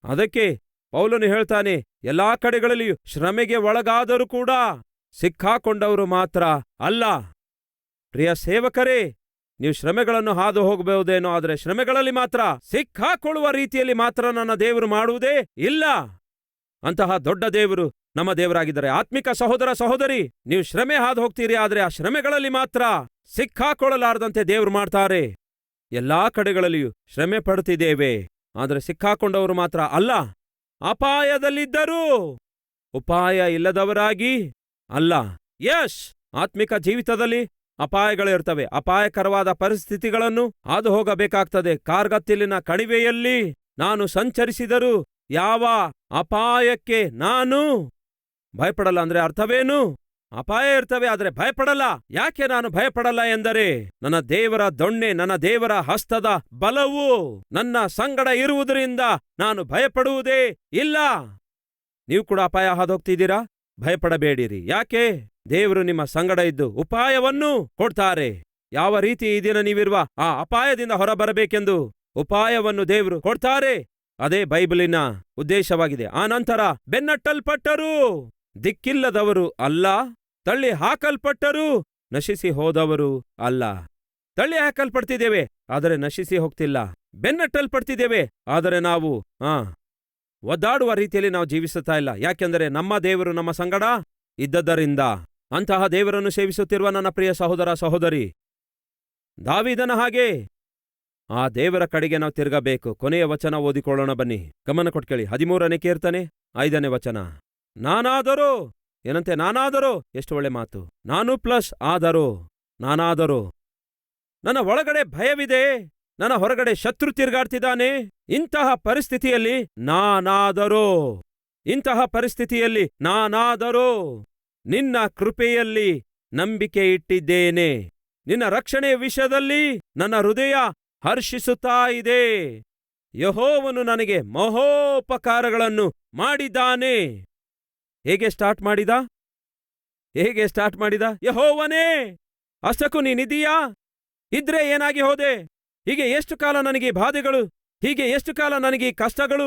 ಅದಕ್ಕೆ ಪೌಲನು ಹೇಳ್ತಾನೆ, ಎಲ್ಲಾ ಕಡೆಗಳಲ್ಲಿಯೂ ಶ್ರಮೆಗೆ ಒಳಗಾದರೂ ಕೂಡ ಸಿಕ್ಕಾಕೊಂಡವರು ಮಾತ್ರ ಅಲ್ಲ. ಪ್ರಿಯ ಸೇವಕರೇ, ನೀವು ಶ್ರಮೆಗಳನ್ನು ಹಾದು ಹೋಗಬಹುದೇನೋ, ಆದರೆ ಶ್ರಮೆಗಳಲ್ಲಿ ಮಾತ್ರ ಸಿಕ್ಕಾಕೊಳ್ಳುವ ರೀತಿಯಲ್ಲಿ ಮಾತ್ರ ನನ್ನ ದೇವರು ಮಾಡುವುದೇ ಇಲ್ಲ. ಅಂತಹ ದೊಡ್ಡ ದೇವರು ನಮ್ಮ ದೇವರಾಗಿದ್ದಾರೆ. ಆತ್ಮಿಕ ಸಹೋದರ ಸಹೋದರಿ, ನೀವು ಶ್ರಮೆ ಹಾದು ಹೋಗ್ತೀರಿ, ಆದರೆ ಆ ಶ್ರಮೆಗಳಲ್ಲಿ ಮಾತ್ರ ಸಿಕ್ಕಾಕೊಳ್ಳಲಾರದಂತೆ ದೇವರು ಮಾಡ್ತಾರೆ. ಎಲ್ಲಾ ಕಡೆಗಳಲ್ಲಿಯೂ ಶ್ರಮೆ ಪಡುತ್ತಿದ್ದೇವೆ, ಆದರೆ ಸಿಕ್ಕಾಕೊಂಡವರು ಮಾತ್ರ ಅಲ್ಲ. ಅಪಾಯದಲ್ಲಿದ್ದರೂ ಉಪಾಯ ಇಲ್ಲದವರಾಗಿ ಅಲ್ಲ. ಆತ್ಮಿಕ ಜೀವಿತದಲ್ಲಿ ಅಪಾಯಗಳಿರ್ತವೆ. ಅಪಾಯಕರವಾದ ಪರಿಸ್ಥಿತಿಗಳನ್ನು ಹಾದು ಹೋಗಬೇಕಾಗ್ತದೆ. ಕಾರ್ಗತ್ತಿಲಿನ ಕಣಿವೆಯಲ್ಲಿ ನಾನು ಸಂಚರಿಸಿದರೂ ಯಾವ ಅಪಾಯಕ್ಕೆ ನಾನು ಭಯಪಡಲ್ಲ. ಅಂದ್ರೆ ಅರ್ಥವೇನು? ಅಪಾಯ ಇರ್ತವೆ, ಆದರೆ ಭಯಪಡಲ್ಲ. ಯಾಕೆ ನಾನು ಭಯಪಡಲ್ಲ ಎಂದರೆ ನನ್ನ ದೇವರ ದೊಣ್ಣೆ, ನನ್ನ ದೇವರ ಹಸ್ತದ ಬಲವು ನನ್ನ ಸಂಗಡ ಇರುವುದರಿಂದ ನಾನು ಭಯಪಡುವುದೇ ಇಲ್ಲ. ನೀವು ಕೂಡ ಅಪಾಯ ಹಾದೋಗ್ತಿದ್ದೀರಾ? ಭಯಪಡಬೇಡಿರಿ. ಯಾಕೆ? ದೇವರು ನಿಮ್ಮ ಸಂಗಡ ಇದ್ದು ಉಪಾಯವನ್ನು ಕೊಡ್ತಾರೆ. ಯಾವ ರೀತಿ ಈ ದಿನ ನೀವಿರುವ ಆ ಅಪಾಯದಿಂದ ಹೊರಬರಬೇಕೆಂದು ಉಪಾಯವನ್ನು ದೇವರು ಕೊಡ್ತಾರೆ. ಅದೇ ಬೈಬಲಿನ ಉದ್ದೇಶವಾಗಿದೆ. ಆ ನಂತರ ಬೆನ್ನಟ್ಟಲ್ಪಟ್ಟರು, ದಿಕ್ಕಿಲ್ಲದವರು ಅಲ್ಲ, ತಳ್ಳಿ ಹಾಕಲ್ಪಟ್ಟರು, ನಶಿಸಿ ಹೋದವರು ಅಲ್ಲ. ತಳ್ಳಿ ಹಾಕಲ್ಪಡ್ತಿದ್ದೇವೆ, ಆದರೆ ನಶಿಸಿ ಹೋಗ್ತಿಲ್ಲ. ಬೆನ್ನಟ್ಟಲ್ಪಡ್ತಿದ್ದೇವೆ, ಆದರೆ ನಾವು ಒದ್ದಾಡುವ ರೀತಿಯಲ್ಲಿ ನಾವು ಜೀವಿಸುತ್ತಾ ಇಲ್ಲ. ಯಾಕೆಂದರೆ ನಮ್ಮ ದೇವರು ನಮ್ಮ ಸಂಗಡ ಇದ್ದದ್ದರಿಂದ. ಅಂತಹ ದೇವರನ್ನು ಸೇವಿಸುತ್ತಿರುವ ನನ್ನ ಪ್ರಿಯ ಸಹೋದರ ಸಹೋದರಿ, ದಾವೀದನ ಹಾಗೆ ಆ ದೇವರ ಕಡೆಗೆ ನಾವು ತಿರುಗಬೇಕು. ಕೊನೆಯ ವಚನ ಓದಿಕೊಳ್ಳೋಣ ಬನ್ನಿ, ಗಮನ ಕೊಟ್ಕೇಳಿ. 13ನೇ ಕೀರ್ತನೆ 5ನೇ ವಚನ. ನಾನಾದರೋ, ಏನಂತೆ? ನಾನಾದರೋ, ಎಷ್ಟು ಒಳ್ಳೆ ಮಾತು. ನಾನು ಪ್ಲಸ್ ಆದರೋ, ನಾನಾದರೋ. ನನ್ನ ಒಳಗಡೆ ಭಯವಿದೆ, ನನ್ನ ಹೊರಗಡೆ ಶತ್ರು ತಿರುಗಾಡ್ತಿದ್ದಾನೆ. ಇಂತಹ ಪರಿಸ್ಥಿತಿಯಲ್ಲಿ ನಾನಾದರೋ ನಿನ್ನ ಕೃಪೆಯಲ್ಲಿ ನಂಬಿಕೆ ಇಟ್ಟಿದ್ದೇನೆ. ನಿನ್ನ ರಕ್ಷಣೆಯ ವಿಷಯದಲ್ಲಿ ನನ್ನ ಹೃದಯ ಹರ್ಷಿಸುತ್ತಾ ಇದೆ. ಯೆಹೋವನು ನನಗೆ ಮಹೋಪಕಾರಗಳನ್ನು ಮಾಡಿದ್ದಾನೆ. ಹೇಗೆ ಸ್ಟಾರ್ಟ್ ಮಾಡಿದ? ಯೆಹೋವನೇ, ಅಷ್ಟಕ್ಕೂ ನೀನಿದೀಯಾ? ಇದ್ರೆ ಏನಾಗಿ ಹೋದೆ? ಹೀಗೆ ಎಷ್ಟು ಕಾಲ ನನಗೆ ಬಾಧೆಗಳು, ಹೀಗೆ ಎಷ್ಟು ಕಾಲ ನನಗೆ ಕಷ್ಟಗಳು?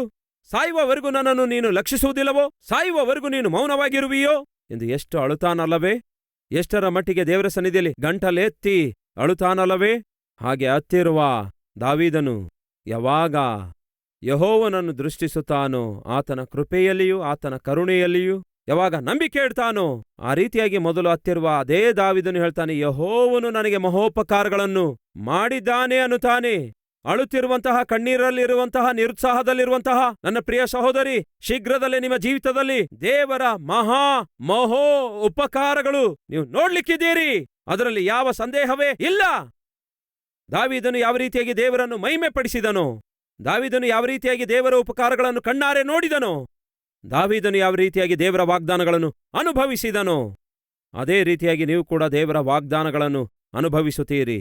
ಸಾಯುವವರೆಗೂ ನನ್ನನ್ನು ನೀನು ಲಕ್ಷಿಸುವುದಿಲ್ಲವೋ? ಸಾಯುವವರೆಗೂ ನೀನು ಮೌನವಾಗಿರುವಿಯೋ ಎಂದು ಎಷ್ಟು ಅಳುತ್ತಾನಲ್ಲವೇ? ಎಷ್ಟರ ಮಟ್ಟಿಗೆ ದೇವರ ಸನ್ನಿಧಿಯಲ್ಲಿ ಗಂಟಲೆತ್ತಿ ಅಳುತ್ತಾನಲ್ಲವೇ? ಹಾಗೆ ಅತ್ತಿರುವ ದಾವೀದನು ಯಾವಾಗ ಯೆಹೋವನನ್ನು ದೃಷ್ಟಿಸುತ್ತಾನೋ, ಆತನ ಕೃಪೆಯಲ್ಲಿಯೂ ಆತನ ಕರುಣೆಯಲ್ಲಿಯೂ ಯಾವಾಗ ನಂಬಿಕೆ ಇಡ್ತಾನೋ, ಆ ರೀತಿಯಾಗಿ ಮೊದಲು ಹತ್ತಿರುವ ಅದೇ ದಾವೀದನು ಹೇಳ್ತಾನೆ, ಯೆಹೋವನು ನನಗೆ ಮಹೋಪಕಾರಗಳನ್ನು ಮಾಡಿದ್ದಾನೆ ಅನ್ನುತ್ತಾನೆ. ಅಳುತ್ತಿರುವಂತಹ, ಕಣ್ಣೀರಲ್ಲಿರುವಂತಹ, ನಿರುತ್ಸಾಹದಲ್ಲಿರುವಂತಹ ನನ್ನ ಪ್ರಿಯ ಸಹೋದರಿ, ಶೀಘ್ರದಲ್ಲೇ ನಿಮ್ಮ ಜೀವಿತದಲ್ಲಿ ದೇವರ ಮಹೋ ಉಪಕಾರಗಳು ನೀವು ನೋಡ್ಲಿಕ್ಕಿದ್ದೀರಿ. ಅದರಲ್ಲಿ ಯಾವ ಸಂದೇಹವೇ ಇಲ್ಲ. ದಾವೀದನು ಯಾವ ರೀತಿಯಾಗಿ ದೇವರನ್ನು ಮಹಿಮೆ ಪಡಿಸಿದನೋ, ದಾವೀದನು ಯಾವ ರೀತಿಯಾಗಿ ದೇವರ ಉಪಕಾರಗಳನ್ನು ಕಣ್ಣಾರೆ ನೋಡಿದನೋ, ದಾವೀದನು ಯಾವ ರೀತಿಯಾಗಿ ದೇವರ ವಾಗ್ದಾನಗಳನ್ನು ಅನುಭವಿಸಿದನೋ, ಅದೇ ರೀತಿಯಾಗಿ ನೀವು ಕೂಡ ದೇವರ ವಾಗ್ದಾನಗಳನ್ನು ಅನುಭವಿಸುತ್ತೀರಿ.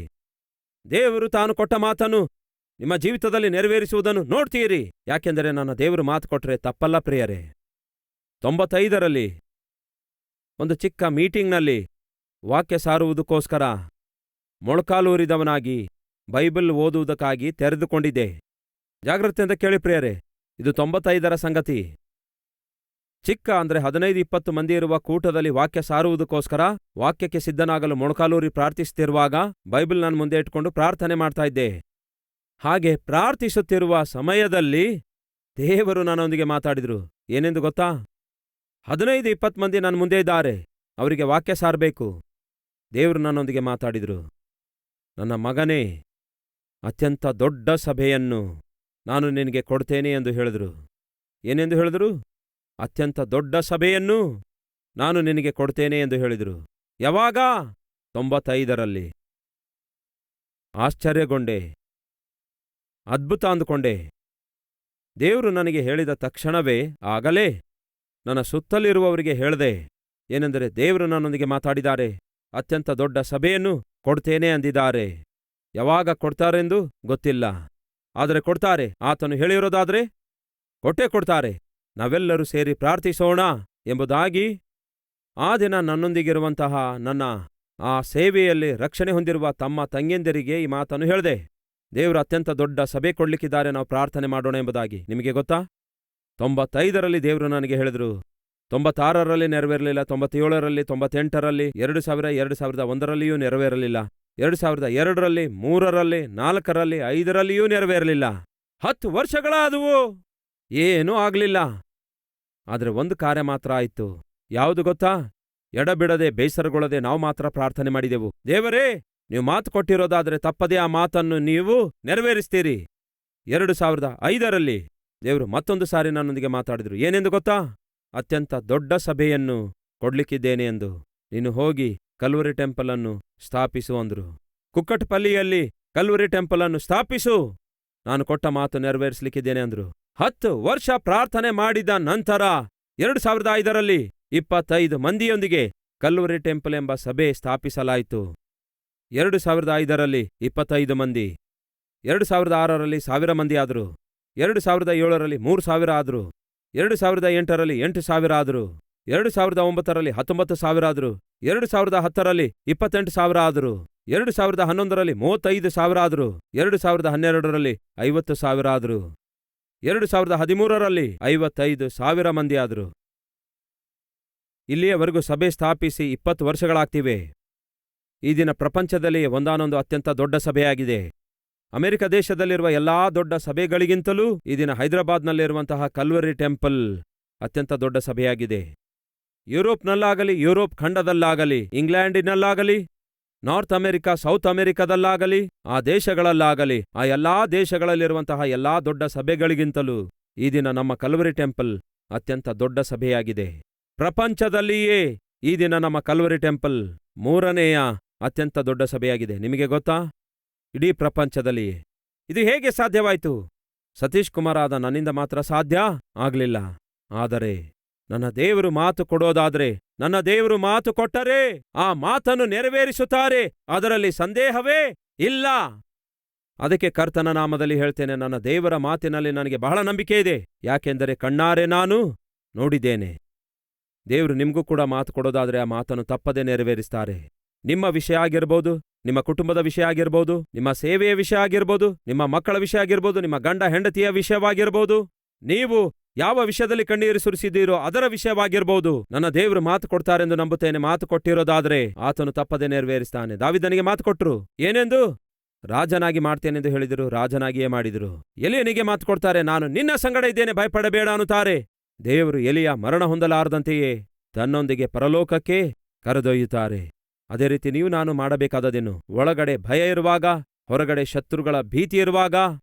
ದೇವರು ತಾನು ಕೊಟ್ಟ ಮಾತನ್ನು ನಿಮ್ಮ ಜೀವಿತದಲ್ಲಿ ನೆರವೇರಿಸುವುದನ್ನು ನೋಡ್ತೀರಿ. ಯಾಕೆಂದರೆ ನನ್ನ ದೇವರು ಮಾತು ಕೊಟ್ರೆ ತಪ್ಪಲ್ಲ ಪ್ರಿಯರೇ. 95ರಲ್ಲಿ ಒಂದು ಚಿಕ್ಕ ಮೀಟಿಂಗ್ನಲ್ಲಿ ವಾಕ್ಯ ಸಾರುವುದಕ್ಕೋಸ್ಕರ ಮೊಳಕಾಲೂರಿದವನಾಗಿ ಬೈಬಲ್ ಓದುವುದಕ್ಕಾಗಿ ತೆರೆದುಕೊಂಡಿದ್ದೆ. ಜಾಗ್ರತೆಯಿಂದ ಕೇಳಿ ಪ್ರಿಯರೇ, ಇದು 95ರ ಸಂಗತಿ. ಚಿಕ್ಕ ಅಂದ್ರೆ 15-20 ಮಂದಿ ಇರುವ ಕೂಟದಲ್ಲಿ ವಾಕ್ಯ ಸಾರುವುದಕ್ಕೋಸ್ಕರ ವಾಕ್ಯಕ್ಕೆ ಸಿದ್ಧನಾಗಲು ಮೊಳಕಾಲೂರಿ ಪ್ರಾರ್ಥಿಸುತ್ತಿರುವಾಗ ಬೈಬಲ್ ನಾನು ಮುಂದೆ ಇಟ್ಕೊಂಡು ಪ್ರಾರ್ಥನೆ ಮಾಡ್ತಾ ಇದ್ದೆ. ಹಾಗೆ ಪ್ರಾರ್ಥಿಸುತ್ತಿರುವ ಸಮಯದಲ್ಲಿ ದೇವರು ನನ್ನೊಂದಿಗೆ ಮಾತಾಡಿದ್ರು. ಏನೆಂದು ಗೊತ್ತಾ? 15-20 ಮಂದಿ ನನ್ನ ಮುಂದೆ ಇದ್ದಾರೆ, ಅವರಿಗೆ ವಾಕ್ಯ ಸಾರಬೇಕು. ದೇವರು ನನ್ನೊಂದಿಗೆ ಮಾತಾಡಿದ್ರು, ನನ್ನ ಮಗನೇ, ಅತ್ಯಂತ ದೊಡ್ಡ ಸಭೆಯನ್ನು ನಾನು ನಿನಗೆ ಕೊಡ್ತೇನೆ ಎಂದು ಹೇಳಿದ್ರು. ಏನೆಂದು ಹೇಳಿದ್ರು? ಅತ್ಯಂತ ದೊಡ್ಡ ಸಭೆಯನ್ನು ನಾನು ನಿನಗೆ ಕೊಡ್ತೇನೆ ಎಂದು ಹೇಳಿದರು. ಯಾವಾಗ? 95ರಲ್ಲಿ. ಆಶ್ಚರ್ಯಗೊಂಡೆ, ಅದ್ಭುತ ಅಂದುಕೊಂಡೆ. ದೇವರು ನನಗೆ ಹೇಳಿದ ತಕ್ಷಣವೇ ಆಗಲೇ ನನ್ನ ಸುತ್ತಲಿರುವವರಿಗೆ ಹೇಳಿದೆ. ಏನೆಂದರೆ ದೇವರು ನನ್ನೊಂದಿಗೆ ಮಾತಾಡಿದ್ದಾರೆ, ಅತ್ಯಂತ ದೊಡ್ಡ ಸಭೆಯನ್ನು ಕೊಡ್ತೇನೆ ಅಂದಿದ್ದಾರೆ. ಯಾವಾಗ ಕೊಡ್ತಾರೆಂದು ಗೊತ್ತಿಲ್ಲ, ಆದರೆ ಕೊಡ್ತಾರೆ. ಆತನು ಹೇಳಿರೋದಾದ್ರೆ ಕೊಟ್ಟೇ ಕೊಡ್ತಾರೆ. ನಾವೆಲ್ಲರೂ ಸೇರಿ ಪ್ರಾರ್ಥಿಸೋಣ ಎಂಬುದಾಗಿ ಆ ದಿನ ನನ್ನೊಂದಿಗಿರುವಂತಹ ನನ್ನ ಆ ಸೇವೆಯಲ್ಲಿ ರಕ್ಷಣೆ ಹೊಂದಿರುವ ತಮ್ಮ ತಂಗಿಯಂದಿರಿಗೆ ಈ ಮಾತನ್ನು ಹೇಳಿದೆ. ದೇವರು ಅತ್ಯಂತ ದೊಡ್ಡ ಸಭೆ ಕೊಡ್ಲಿಕ್ಕಿದ್ದಾರೆ, ನಾವು ಪ್ರಾರ್ಥನೆ ಮಾಡೋಣ ಎಂಬುದಾಗಿ. ನಿಮಗೆ ಗೊತ್ತಾ? 95ರಲ್ಲಿ ದೇವರು ನನಗೆ ಹೇಳಿದ್ರು. 96ರಲ್ಲಿ ನೆರವೇರಲಿಲ್ಲ, 97ರಲ್ಲಿ, 98ರಲ್ಲಿ, 2000, 2001ರಲ್ಲಿಯೂ ನೆರವೇರಲಿಲ್ಲ, 2002ರಲ್ಲಿ, 3ರಲ್ಲಿ, 4ರಲ್ಲಿ, 5ರಲ್ಲಿಯೂ ನೆರವೇರಲಿಲ್ಲ. 10 ವರ್ಷಗಳಾದವು, ಏನೂ ಆಗ್ಲಿಲ್ಲ. ಆದರೆ ಒಂದು ಕಾರ್ಯ ಮಾತ್ರ ಆಯಿತು. ಯಾವುದು ಗೊತ್ತಾ? ಎಡಬಿಡದೆ ಬೇಸರಗೊಳ್ಳದೆ ನಾವು ಮಾತ್ರ ಪ್ರಾರ್ಥನೆ ಮಾಡಿದೆವು. ದೇವರೇ, ನೀವು ಮಾತು ಕೊಟ್ಟಿರೋದಾದರೆ ತಪ್ಪದೇ ಆ ಮಾತನ್ನು ನೀವು ನೆರವೇರಿಸ್ತೀರಿ. 2005ರಲ್ಲಿ ದೇವರು ಮತ್ತೊಂದು ಸಾರಿ ನನ್ನೊಂದಿಗೆ ಮಾತಾಡಿದ್ರು. ಏನೆಂದು ಗೊತ್ತಾ? ಅತ್ಯಂತ ದೊಡ್ಡ ಸಭೆಯನ್ನು ಕೊಡ್ಲಿಕ್ಕಿದ್ದೇನೆ ಎಂದು. ನೀನು ಹೋಗಿ ಕಲ್ವರಿ ಟೆಂಪಲ್ ಅನ್ನು ಸ್ಥಾಪಿಸು ಅಂದ್ರು. ಕುಕ್ಕಟ್ಪಲ್ಲಿಯಲ್ಲಿ ಕಲ್ವರಿ ಟೆಂಪಲ್ ಅನ್ನು ಸ್ಥಾಪಿಸು. ನಾನು ಕೊಟ್ಟ ಮಾತು ನೆರವೇರಿಸಲಿಕ್ಕಿದ್ದೇನೆ ಅಂದ್ರು. 10 ವರ್ಷ ಪ್ರಾರ್ಥನೆ ಮಾಡಿದ ನಂತರ 2005ರಲ್ಲಿ 25 ಮಂದಿಯೊಂದಿಗೆ ಕಲ್ವರಿ ಟೆಂಪಲ್ ಎಂಬ ಸಭೆ ಸ್ಥಾಪಿಸಲಾಯಿತು. 2005ರಲ್ಲಿ 25 ಮಂದಿ, 2006ರಲ್ಲಿ 1000 ಮಂದಿ ಆದರು, 2007ರಲ್ಲಿ 3000 ಆದರು, 2008ರಲ್ಲಿ 8000 ಆದರು, 2009ರಲ್ಲಿ 19,000 ಆದರು, 2010ರಲ್ಲಿ 28,000 ಆದರು, 2011ರಲ್ಲಿ 35,000 ಆದರು, 2012ರಲ್ಲಿ 50,000 ಆದರು, 2013ರಲ್ಲಿ 55,000 ಮಂದಿ ಆದರು. ಇಲ್ಲಿಯವರೆಗೂ ಸಭೆ ಸ್ಥಾಪಿಸಿ 20 ವರ್ಷಗಳಾಗ್ತಿವೆ. ಈ ದಿನ ಪ್ರಪಂಚದಲ್ಲಿ ಒಂದಾನೊಂದು ಅತ್ಯಂತ ದೊಡ್ಡ ಸಭೆಯಾಗಿದೆ. ಅಮೆರಿಕ ದೇಶದಲ್ಲಿರುವ ಎಲ್ಲಾ ದೊಡ್ಡ ಸಭೆಗಳಿಗಿಂತಲೂ ಈ ದಿನ ಹೈದರಾಬಾದ್ನಲ್ಲಿರುವಂತಹ ಕಲ್ವರಿ ಟೆಂಪಲ್ ಅತ್ಯಂತ ದೊಡ್ಡ ಸಭೆಯಾಗಿದೆ. ಯುರೋಪ್ನಲ್ಲಾಗಲಿ, ಯುರೋಪ್ ಖಂಡದಲ್ಲಾಗಲಿ, ಇಂಗ್ಲೆಂಡಿನಲ್ಲಾಗಲಿ, ನಾರ್ತ್ ಅಮೆರಿಕ, ಸೌತ್ ಅಮೆರಿಕದಲ್ಲಾಗಲಿ, ಆ ದೇಶಗಳಲ್ಲಾಗಲಿ, ಆ ಎಲ್ಲಾ ದೇಶಗಳಲ್ಲಿರುವಂತಹ ಎಲ್ಲಾ ದೊಡ್ಡ ಸಭೆಗಳಿಗಿಂತಲೂ ಈ ದಿನ ನಮ್ಮ ಕಲ್ವರಿ ಟೆಂಪಲ್ ಅತ್ಯಂತ ದೊಡ್ಡ ಸಭೆಯಾಗಿದೆ. ಪ್ರಪಂಚದಲ್ಲಿಯೇ ಈ ದಿನ ನಮ್ಮ ಕಲ್ವರಿ ಟೆಂಪಲ್ 3ನೇಯ ಅತ್ಯಂತ ದೊಡ್ಡ ಸಭೆಯಾಗಿದೆ. ನಿಮಗೆ ಗೊತ್ತಾ? ಇಡೀ ಪ್ರಪಂಚದಲ್ಲಿಯೇ. ಇದು ಹೇಗೆ ಸಾಧ್ಯವಾಯಿತು? ಸತೀಶ್ ಕುಮಾರ್ ಆದ ನನ್ನಿಂದ ಮಾತ್ರ ಸಾಧ್ಯ ಆಗ್ಲಿಲ್ಲ. ಆದರೆ ನನ್ನ ದೇವರು ಮಾತು ಕೊಡೋದಾದ್ರೆ, ನನ್ನ ದೇವರು ಮಾತು ಕೊಟ್ಟರೆ ಆ ಮಾತನ್ನು ನೆರವೇರಿಸುತ್ತಾರೆ, ಅದರಲ್ಲಿ ಸಂದೇಹವೇ ಇಲ್ಲ. ಅದಕ್ಕೆ ಕರ್ತನ ನಾಮದಲ್ಲಿ ಹೇಳ್ತೇನೆ, ನನ್ನ ದೇವರ ಮಾತಿನಲ್ಲಿ ನನಗೆ ಬಹಳ ನಂಬಿಕೆ ಇದೆ. ಯಾಕೆಂದರೆ ಕಣ್ಣಾರೆ ನಾನು ನೋಡಿದ್ದೇನೆ. ದೇವರು ನಿಮಗೂ ಕೂಡ ಮಾತು ಕೊಡೋದಾದ್ರೆ ಆ ಮಾತನ್ನು ತಪ್ಪದೆ ನೆರವೇರಿಸ್ತಾರೆ. ನಿಮ್ಮ ವಿಷಯ ಆಗಿರ್ಬೋದು, ನಿಮ್ಮ ಕುಟುಂಬದ ವಿಷಯ ಆಗಿರ್ಬೋದು, ನಿಮ್ಮ ಸೇವೆಯ ವಿಷಯ ಆಗಿರ್ಬೋದು, ನಿಮ್ಮ ಮಕ್ಕಳ ವಿಷಯ ಆಗಿರ್ಬೋದು, ನಿಮ್ಮ ಗಂಡ ಹೆಂಡತಿಯ ವಿಷಯವಾಗಿರ್ಬೋದು, ನೀವು ಯಾವ ವಿಷಯದಲ್ಲಿ ಕಣ್ಣೀರು ಸುರಿಸಿದ್ದೀರೋ ಅದರ ವಿಷಯವಾಗಿರ್ಬೋದು, ನನ್ನ ದೇವರು ಮಾತು ಕೊಡ್ತಾರೆಂದು ನಂಬುತ್ತೇನೆ. ಮಾತು ಕೊಟ್ಟಿರೋದಾದ್ರೆ ಆತನು ತಪ್ಪದೆ ನೆರವೇರಿಸ್ತಾನೆ. ದಾವೀದನಿಗೆ ಮಾತು ಕೊಟ್ರು. ಏನೆಂದು? ರಾಜನಾಗಿ ಮಾಡ್ತೇನೆಂದು ಹೇಳಿದರು, ರಾಜನಾಗಿಯೇ ಮಾಡಿದರು. ಎಲಿಯನಿಗೆ ಮಾತು ಕೊಡ್ತಾರೆ, ನಾನು ನಿನ್ನ ಸಂಗಡ ಇದ್ದೇನೆ, ಭಯಪಡಬೇಡ ಅನ್ನುತ್ತಾರೆ. ದೇವರು ಎಲಿಯ ಮರಣ ಹೊಂದಲಾರದಂತೆಯೇ ತನ್ನೊಂದಿಗೆ ಪರಲೋಕಕ್ಕೆ ಕರೆದೊಯ್ಯುತ್ತಾರೆ. ಅದೇ ರೀತಿ ನೀವು ನಾನು ಮಾಡಬೇಕಾದದೇನು? ಒಳಗಡೆ ಭಯ ಇರುವಾಗ, ಹೊರಗಡೆ ಶತ್ರುಗಳ ಭೀತಿ ಇರುವಾಗ,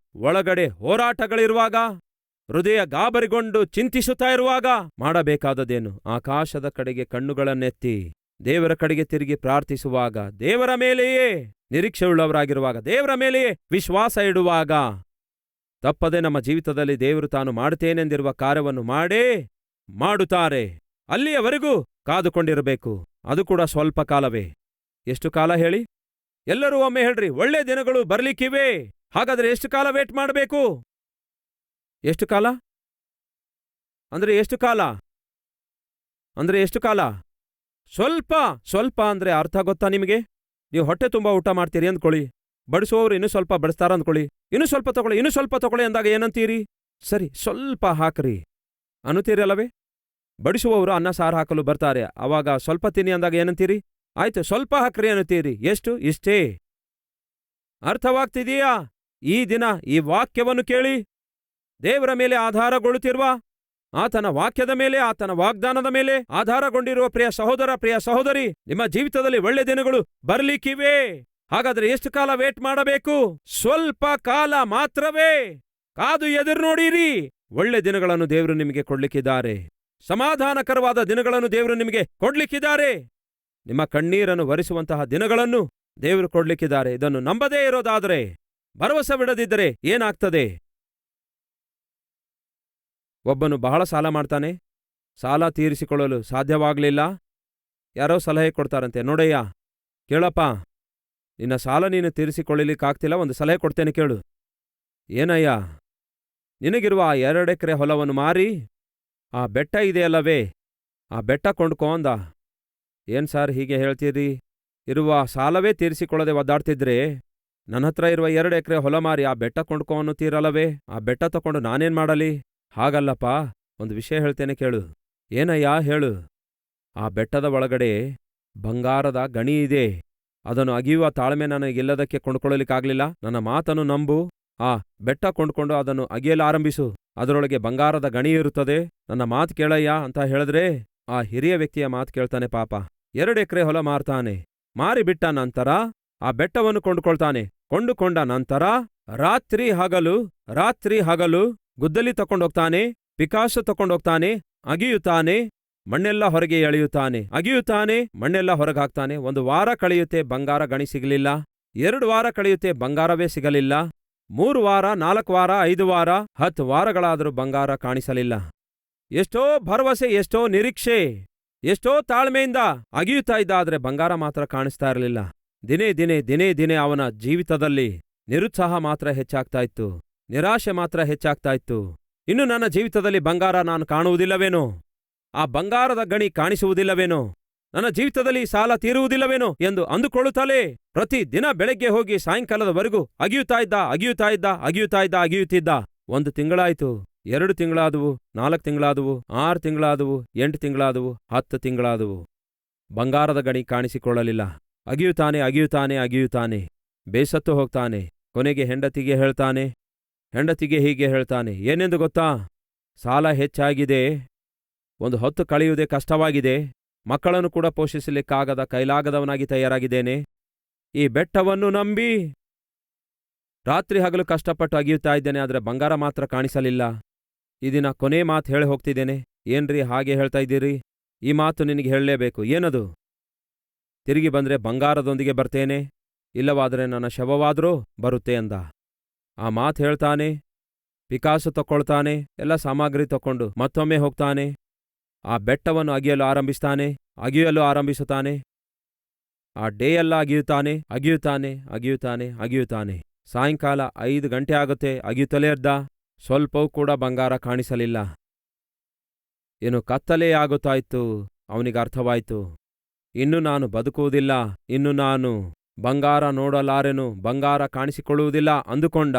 ಒಳಗಡೆ ಹೋರಾಟಗಳಿರುವಾಗ, ಹೃದಯ ಗಾಬರಿಗೊಂಡು ಚಿಂತಿಸುತ್ತಾ ಇರುವಾಗ ಮಾಡಬೇಕಾದದೇನು? ಆಕಾಶದ ಕಡೆಗೆ ಕಣ್ಣುಗಳನ್ನೆತ್ತಿ ದೇವರ ಕಡೆಗೆ ತಿರುಗಿ ಪ್ರಾರ್ಥಿಸುವಾಗ, ದೇವರ ಮೇಲೆಯೇ ನಿರೀಕ್ಷೆಯುಳ್ಳವರಾಗಿರುವಾಗ, ದೇವರ ಮೇಲೆಯೇ ವಿಶ್ವಾಸ ಇಡುವಾಗ, ತಪ್ಪದೆ ನಮ್ಮ ಜೀವಿತದಲ್ಲಿ ದೇವರು ತಾನು ಮಾಡುತ್ತೇನೆಂದಿರುವ ಕಾರ್ಯವನ್ನು ಮಾಡೇ ಮಾಡುತ್ತಾರೆ. ಅಲ್ಲಿಯವರೆಗೂ ಕಾದುಕೊಂಡಿರಬೇಕು. ಅದು ಕೂಡ ಸ್ವಲ್ಪ ಕಾಲವೇ. ಎಷ್ಟು ಕಾಲ ಹೇಳಿ? ಎಲ್ಲರೂ ಒಮ್ಮೆ ಹೇಳ್ರಿ, ಒಳ್ಳೆ ದಿನಗಳು ಬರ್ಲಿಕ್ಕಿವೆ. ಹಾಗಾದ್ರೆ ಎಷ್ಟು ಕಾಲ ವೇಟ್ ಮಾಡಬೇಕು? ಎಷ್ಟು ಕಾಲ ಅಂದ್ರೆ ಎಷ್ಟು ಕಾಲ? ಸ್ವಲ್ಪ ಸ್ವಲ್ಪ ಅಂದ್ರೆ ಅರ್ಥ ಗೊತ್ತಾ ನಿಮಗೆ? ನೀವು ಹೊಟ್ಟೆ ತುಂಬಾ ಊಟ ಮಾಡ್ತೀರಿ ಅಂದ್ಕೊಳ್ಳಿ, ಬಡಿಸುವವರು ಇನ್ನೂ ಸ್ವಲ್ಪ ಬಡಿಸ್ತಾರ ಅಂದ್ಕೊಳ್ಳಿ, ಇನ್ನೂ ಸ್ವಲ್ಪ ತಗೊಳ್ಳಿ, ಇನ್ನೂ ಸ್ವಲ್ಪ ತಗೊಳ್ಳಿ ಅಂದಾಗ ಏನಂತೀರಿ? ಸರಿ, ಸ್ವಲ್ಪ ಹಾಕ್ರಿ ಅನ್ನುತ್ತೀರಿ ಅಲ್ಲವೇ? ಬಡಿಸುವವರು ಅನ್ನ ಸಾರು ಹಾಕಲು ಬರ್ತಾರೆ, ಅವಾಗ ಸ್ವಲ್ಪ ತಿನ್ನಿ ಅಂದಾಗ ಏನಂತೀರಿ? ಆಯ್ತು, ಸ್ವಲ್ಪ ಹಾಕ್ರಿ ಅನ್ನುತ್ತೀರಿ. ಎಷ್ಟು? ಇಷ್ಟೇ. ಅರ್ಥವಾಗ್ತಿದೀಯಾ? ಈ ದಿನ ಈ ವಾಕ್ಯವನ್ನು ಕೇಳಿ ದೇವರ ಮೇಲೆ ಆಧಾರಗೊಳ್ಳುತ್ತಿರುವ, ಆತನ ವಾಕ್ಯದ ಮೇಲೆ, ಆತನ ವಾಗ್ದಾನದ ಮೇಲೆ ಆಧಾರಗೊಂಡಿರುವ ಪ್ರಿಯ ಸಹೋದರ, ಪ್ರಿಯ ಸಹೋದರಿ, ನಿಮ್ಮ ಜೀವಿತದಲ್ಲಿ ಒಳ್ಳೆ ದಿನಗಳು ಬರ್ಲಿಕ್ಕಿವೆ. ಹಾಗಾದ್ರೆ ಎಷ್ಟು ಕಾಲ ವೇಟ್ ಮಾಡಬೇಕು? ಸ್ವಲ್ಪ ಕಾಲ ಮಾತ್ರವೇ. ಕಾದು ಎದುರು ನೋಡಿರಿ. ಒಳ್ಳೆ ದಿನಗಳನ್ನು ದೇವರು ನಿಮಗೆ ಕೊಡ್ಲಿಕ್ಕಿದ್ದಾರೆ. ಸಮಾಧಾನಕರವಾದ ದಿನಗಳನ್ನು ದೇವರು ನಿಮಗೆ ಕೊಡ್ಲಿಕ್ಕಿದ್ದಾರೆ. ನಿಮ್ಮ ಕಣ್ಣೀರನ್ನು ಒರೆಸುವಂತಹ ದಿನಗಳನ್ನು ದೇವರು ಕೊಡ್ಲಿಕ್ಕಿದ್ದಾರೆ. ಇದನ್ನು ನಂಬದೇ ಇರೋದಾದರೆ, ಭರವಸೆ ಬಿಡದಿದ್ದರೆ ಏನಾಗ್ತದೆ? ಒಬ್ಬನು ಬಹಳ ಸಾಲ ಮಾಡ್ತಾನೆ, ಸಾಲ ತೀರಿಸಿಕೊಳ್ಳಲು ಸಾಧ್ಯವಾಗಲಿಲ್ಲ. ಯಾರೋ ಸಲಹೆ ಕೊಡ್ತಾರಂತೆ, ನೋಡಯ್ಯ, ಕೇಳಪ್ಪ, ನಿನ್ನ ಸಾಲ ನೀನು ತೀರಿಸಿಕೊಳ್ಳಲಿಕ್ಕಾಗ್ತಿಲ್ಲ, ಒಂದು ಸಲಹೆ ಕೊಡ್ತೇನೆ ಕೇಳು. ಏನಯ್ಯ? ನಿನಗಿರುವ ಆ 2 ಎಕರೆ ಹೊಲವನ್ನು ಮಾರಿ ಆ ಬೆಟ್ಟ ಇದೆಯಲ್ಲವೇ, ಆ ಬೆಟ್ಟ ಕೊಂಡ್ಕೊ ಅಂದ. ಏನ್ ಸಾರ್ ಹೀಗೆ ಹೇಳ್ತೀರಿ? ಇರುವ ಸಾಲವೇ ತೀರಿಸಿಕೊಳ್ಳದೆ ಒದ್ದಾಡ್ತಿದ್ರೆ ನನ್ನ ಹತ್ರ ಇರುವ 2 ಎಕರೆ ಹೊಲ ಮಾರಿ ಆ ಬೆಟ್ಟ ಕೊಂಡ್ಕೊ ಅನ್ನುತ್ತೀರಲ್ಲವೇ, ಆ ಬೆಟ್ಟ ತಕೊಂಡು ನಾನೇನ್ ಮಾಡಲಿ? ಹಾಗಲ್ಲಪ್ಪ, ಒಂದು ವಿಷಯ ಹೇಳ್ತೇನೆ ಕೇಳು. ಏನಯ್ಯ ಹೇಳು? ಆ ಬೆಟ್ಟದ ಒಳಗಡೆ ಬಂಗಾರದ ಗಣಿ ಇದೆ. ಅದನ್ನು ಅಗಿಯುವ ತಾಳ್ಮೆ ನನಗಿಲ್ಲದಕ್ಕೆ ಕೊಂಡ್ಕೊಳ್ಳಲಿಕ್ಕಾಗ್ಲಿಲ್ಲ. ನನ್ನ ಮಾತನ್ನು ನಂಬು. ಆ ಬೆಟ್ಟ ಕೊಂಡ್ಕೊಂಡು ಅದನ್ನು ಅಗಿಯಲಾರಂಭಿಸು. ಅದರೊಳಗೆ ಬಂಗಾರದ ಗಣಿ ಇರುತ್ತದೆ. ನನ್ನ ಮಾತು ಕೇಳಯ್ಯ ಅಂತ ಹೇಳಿದ್ರೆ ಆ ಹಿರಿಯ ವ್ಯಕ್ತಿಯ ಮಾತು ಕೇಳ್ತಾನೆ. ಪಾಪ 2 ಎಕರೆ ಹೊಲ ಮಾರ್ತಾನೆ. ಮಾರಿಬಿಟ್ಟ ನಂತರ ಆ ಬೆಟ್ಟವನ್ನು ಕೊಂಡುಕೊಳ್ತಾನೆ. ಕೊಂಡುಕೊಂಡ ನಂತರ ರಾತ್ರಿ ಹಗಲು ಗುದ್ದಲಿ ತಕೊಂಡೋಗ್ತಾನೆ, ಪಿಕಾಸು ತಕೊಂಡೋಗ್ತಾನೆ, ಅಗಿಯುತ್ತಾನೆ, ಮಣ್ಣೆಲ್ಲ ಹೊರಗೆ ಎಳೆಯುತ್ತಾನೆ, ಅಗಿಯುತ್ತಾನೆ, ಮಣ್ಣೆಲ್ಲ ಹೊರಗಾಕ್ತಾನೆ. 1 ವಾರ ಕಳೆಯುತ್ತೆ, ಬಂಗಾರ ಗಣಿ ಸಿಗಲಿಲ್ಲ. 2 ವಾರ ಕಳೆಯುತ್ತೆ, ಬಂಗಾರವೇ ಸಿಗಲಿಲ್ಲ. 3 ವಾರ, 4 ವಾರ, 5 ವಾರ, 10 ವಾರಗಳಾದರೂ ಬಂಗಾರ ಕಾಣಿಸಲಿಲ್ಲ. ಎಷ್ಟೋ ಭರವಸೆ, ಎಷ್ಟೋ ನಿರೀಕ್ಷೆ, ಎಷ್ಟೋ ತಾಳ್ಮೆಯಿಂದ ಅಗಿಯುತ್ತಾ ಇದ್ದ, ಆದರೆ ಬಂಗಾರ ಮಾತ್ರ ಕಾಣಿಸ್ತಾ ಇರಲಿಲ್ಲ. ದಿನೇ ದಿನೇ ದಿನೇ ದಿನೇ ಅವನ ಜೀವಿತದಲ್ಲಿ ನಿರುತ್ಸಾಹ ಮಾತ್ರ ಹೆಚ್ಚಾಗ್ತಾ ಇತ್ತು, ನಿರಾಶೆ ಮಾತ್ರ ಹೆಚ್ಚಾಗ್ತಾ ಇತ್ತು. ಇನ್ನು ನನ್ನ ಜೀವಿತದಲ್ಲಿ ಬಂಗಾರ ನಾನು ಕಾಣುವುದಿಲ್ಲವೇನೋ, ಆ ಬಂಗಾರದ ಗಣಿ ಕಾಣಿಸುವುದಿಲ್ಲವೇನೋ, ನನ್ನ ಜೀವಿತದಲ್ಲಿ ಸಾಲ ತೀರುವುದಿಲ್ಲವೇನೋ ಎಂದು ಅಂದುಕೊಳ್ಳುತ್ತಲೇ ಪ್ರತಿ ದಿನ ಬೆಳಗ್ಗೆ ಹೋಗಿ ಸಾಯಂಕಾಲದವರೆಗೂ ಅಗಿಯುತ್ತಿದ್ದ. 1 ತಿಂಗಳಾಯಿತು, 2 ತಿಂಗಳಾದವು, 4 ತಿಂಗಳಾದವು, 6 ತಿಂಗಳಾದವು, 8 ತಿಂಗಳಾದವು, 10 ತಿಂಗಳಾದವು. ಬಂಗಾರದ ಗಣಿ ಕಾಣಿಸಿಕೊಳ್ಳಲಿಲ್ಲ. ಅಗಿಯುತ್ತಾನೆ, ಬೇಸತ್ತು ಹೋಗ್ತಾನೆ. ಕೊನೆಗೆ ಹೆಂಡತಿಗೆ ಹೀಗೆ ಹೇಳ್ತಾನೆ, ಏನೆಂದು ಗೊತ್ತಾ? ಸಾಲ ಹೆಚ್ಚಾಗಿದೆ, ಒಂದು ಹೊತ್ತು ಕಳೆಯುವುದೇ ಕಷ್ಟವಾಗಿದೆ, ಮಕ್ಕಳನ್ನು ಕೂಡ ಪೋಷಿಸಲಿಕ್ಕಾಗದ ಕೈಲಾಗದವನಾಗಿ ತಯಾರಾಗಿದ್ದೇನೆ. ಈ ಬೆಟ್ಟವನ್ನು ನಂಬಿ ರಾತ್ರಿ ಹಗಲು ಕಷ್ಟಪಟ್ಟು ಅಗಿಯುತ್ತಾ ಇದ್ದೇನೆ, ಆದರೆ ಬಂಗಾರ ಮಾತ್ರ ಕಾಣಿಸಲಿಲ್ಲ. ಈ ದಿನ ಕೊನೆ ಮಾತು ಹೇಳಿ ಹೋಗ್ತಿದ್ದೇನೆ. ಏನ್ರಿ ಹಾಗೆ ಹೇಳ್ತಾ ಇದ್ದೀರಿ? ಈ ಮಾತು ನಿನಗೆ ಹೇಳಲೇಬೇಕು. ಏನದು? ತಿರುಗಿ ಬಂದ್ರೆ ಬಂಗಾರದೊಂದಿಗೆ ಬರ್ತೇನೆ, ಇಲ್ಲವಾದರೆ ನನ್ನ ಶವವಾದರೂ ಬರುತ್ತೆ ಅಂದ. ಆ ಮಾತು ಹೇಳ್ತಾನೆ, ಪಿಕಾಸು ತಕ್ಕೊಳ್ತಾನೆ, ಎಲ್ಲ ಸಾಮಗ್ರಿ ತಕ್ಕೊಂಡು ಮತ್ತೊಮ್ಮೆ ಹೋಗ್ತಾನೆ. ಆ ಬೆಟ್ಟವನ್ನು ಅಗಿಯಲು ಆರಂಭಿಸುತ್ತಾನೆ. ಆ ಡೇಯೆಲ್ಲ ಅಗಿಯುತ್ತಾನೆ. ಸಾಯಂಕಾಲ 5 ಗಂಟೆ ಆಗುತ್ತೆ, ಅಗಿಯುತ್ತಲೇ ಇದ್ದ. ಸ್ವಲ್ಪವೂ ಕೂಡ ಬಂಗಾರ ಕಾಣಿಸಲಿಲ್ಲ. ಇನ್ನು ಕತ್ತಲೇ ಆಗುತ್ತಾ ಇತ್ತು. ಅವನಿಗೆ ಅರ್ಥವಾಯಿತು, ಇನ್ನು ನಾನು ಬದುಕುವುದಿಲ್ಲ, ಇನ್ನು ನಾನು ಬಂಗಾರ ನೋಡಲಾರೆನು, ಬಂಗಾರ ಕಾಣಿಸಿಕೊಳ್ಳುವುದಿಲ್ಲ ಅಂದುಕೊಂಡ.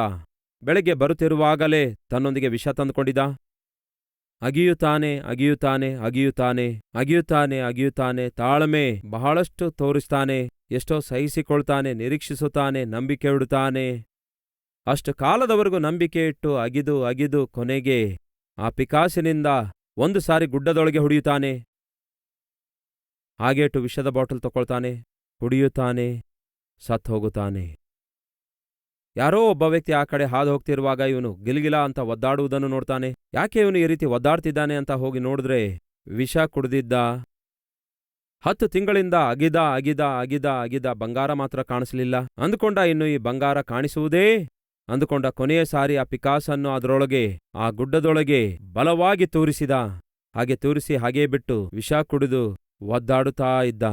ಬೆಳಗ್ಗೆ ಬರುತ್ತಿರುವಾಗಲೇ ತನ್ನೊಂದಿಗೆ ವಿಷ ತಂದುಕೊಂಡಿದ್ದ. ಅಗಿಯುತ್ತಾನೆ, ತಾಳ್ಮೆ ಬಹಳಷ್ಟು ತೋರಿಸ್ತಾನೆ, ಎಷ್ಟೋ ಸಹಿಸಿಕೊಳ್ತಾನೆ, ನಿರೀಕ್ಷಿಸುತ್ತಾನೆ, ನಂಬಿಕೆ ಇಡುತ್ತಾನೆ. ಅಷ್ಟು ಕಾಲದವರೆಗೂ ನಂಬಿಕೆ ಇಟ್ಟು ಅಗಿದು ಕೊನೆಗೆ ಆ ಪಿಕಾಸಿನಿಂದ 1 ಸಾರಿ ಗುಡ್ಡದೊಳಗೆ ಹೊಡೆಯುತ್ತಾನೆ. ಹಾಗೇಟು ವಿಷದ ಬಾಟಲ್ ತಗೊಳ್ತಾನೆ, ಕುಡಿಯುತ್ತಾನೆ, ಸತ್ತು ಹೋಗುತ್ತಾನೆ. ಯಾರೋ ಒಬ್ಬ ವ್ಯಕ್ತಿ ಆ ಕಡೆ ಹಾದು ಹೋಗ್ತಿರುವಾಗ ಇವನು ಗಿಲ್ಗಿಲ ಅಂತ ಒದ್ದಾಡುವುದನ್ನು ನೋಡ್ತಾನೆ. ಯಾಕೆ ಇವನು ಈ ರೀತಿ ಒದ್ದಾಡ್ತಿದ್ದಾನೆ ಅಂತ ಹೋಗಿ ನೋಡಿದ್ರೆ, ವಿಷ ಕುಡಿದಿದ್ದ. 10 ತಿಂಗಳಿಂದ ಅಗಿದ ಬಂಗಾರ ಮಾತ್ರ ಕಾಣಿಸಲಿಲ್ಲ. ಅಂದುಕೊಂಡ ಇನ್ನು ಈ ಬಂಗಾರ ಕಾಣಿಸುವುದೇ ಅಂದುಕೊಂಡ. ಕೊನೆಯ ಸಾರಿ ಆ ಪಿಕಾಸನ್ನು ಅದರೊಳಗೆ, ಆ ಗುಡ್ಡದೊಳಗೆ ಬಲವಾಗಿ ತೂರಿಸಿದ. ಹಾಗೆ ತೂರಿಸಿ ಹಾಗೇ ಬಿಟ್ಟು ವಿಷ ಕುಡಿದು ಒದ್ದಾಡುತ್ತಾ ಇದ್ದ.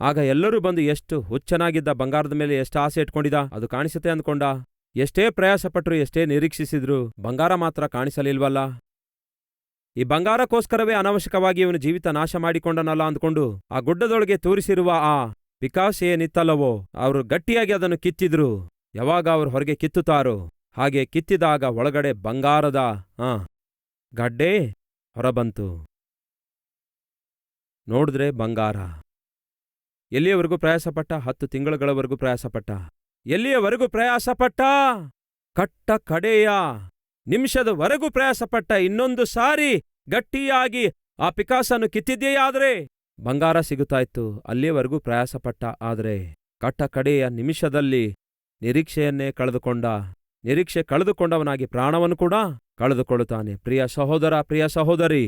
ಆಗ ಎಲ್ಲರೂ ಬಂದು, ಎಷ್ಟು ಹುಚ್ಚನಾಗಿದ್ದ, ಬಂಗಾರದ ಮೇಲೆ ಎಷ್ಟು ಆಸೆ ಇಟ್ಕೊಂಡಿದ್ದ, ಅದು ಕಾಣಿಸುತ್ತೆ ಅಂದ್ಕೊಂಡ. ಎಷ್ಟೇ ಪ್ರಯಾಸಪಟ್ಟರು, ಎಷ್ಟೇ ನಿರೀಕ್ಷಿಸಿದ್ರು, ಬಂಗಾರ ಮಾತ್ರ ಕಾಣಿಸಲಿಲ್ವಲ್ಲ. ಈ ಬಂಗಾರಕ್ಕೋಸ್ಕರವೇ ಅನಾವಶ್ಯಕವಾಗಿ ಇವನು ಜೀವಿತ ನಾಶ ಮಾಡಿಕೊಂಡನಲ್ಲ ಅಂದ್ಕೊಂಡು ಆ ಗುಡ್ಡದೊಳಗೆ ತೂರಿಸಿರುವ ಆ ಪಿಕಾಸ್ ಏನಿತ್ತಲ್ಲವೋ, ಅವರು ಗಟ್ಟಿಯಾಗಿ ಅದನ್ನು ಕಿತ್ತಿದ್ರು. ಯಾವಾಗ ಅವರು ಹೊರಗೆ ಕಿತ್ತುತ್ತಾರೋ, ಹಾಗೆ ಕಿತ್ತಿದಾಗ ಒಳಗಡೆ ಬಂಗಾರದ ಗಡ್ಡೆ ಹೊರಬಂತು. ನೋಡಿದ್ರೆ ಬಂಗಾರ. ಎಲ್ಲಿಯವರೆಗೂ ಪ್ರಯಾಸಪಟ್ಟ? 10 ತಿಂಗಳುಗಳವರೆಗೂ ಪ್ರಯಾಸಪಟ್ಟ. ಎಲ್ಲಿಯವರೆಗೂ ಪ್ರಯಾಸಪಟ್ಟ? ಕಟ್ಟ ಕಡೆಯ ನಿಮಿಷದವರೆಗೂ ಪ್ರಯಾಸಪಟ್ಟ. ಇನ್ನೊಂದು ಸಾರಿ ಗಟ್ಟಿಯಾಗಿ ಆ ಪಿಕಾಸನ್ನು ಕಿತ್ತಿದೆಯಾದರೆ ಬಂಗಾರ ಸಿಗುತ್ತಾ ಇತ್ತು. ಅಲ್ಲಿಯವರೆಗೂ ಪ್ರಯಾಸಪಟ್ಟ. ಆದರೆ ಕಟ್ಟ ಕಡೆಯ ನಿಮಿಷದಲ್ಲಿ ನಿರೀಕ್ಷೆಯನ್ನೇ ನಿರೀಕ್ಷೆ ಕಳೆದುಕೊಂಡವನಾಗಿ ಪ್ರಾಣವನ್ನು ಕೂಡ ಕಳೆದುಕೊಳ್ಳುತ್ತಾನೆ. ಪ್ರಿಯ ಸಹೋದರ, ಪ್ರಿಯ ಸಹೋದರಿ,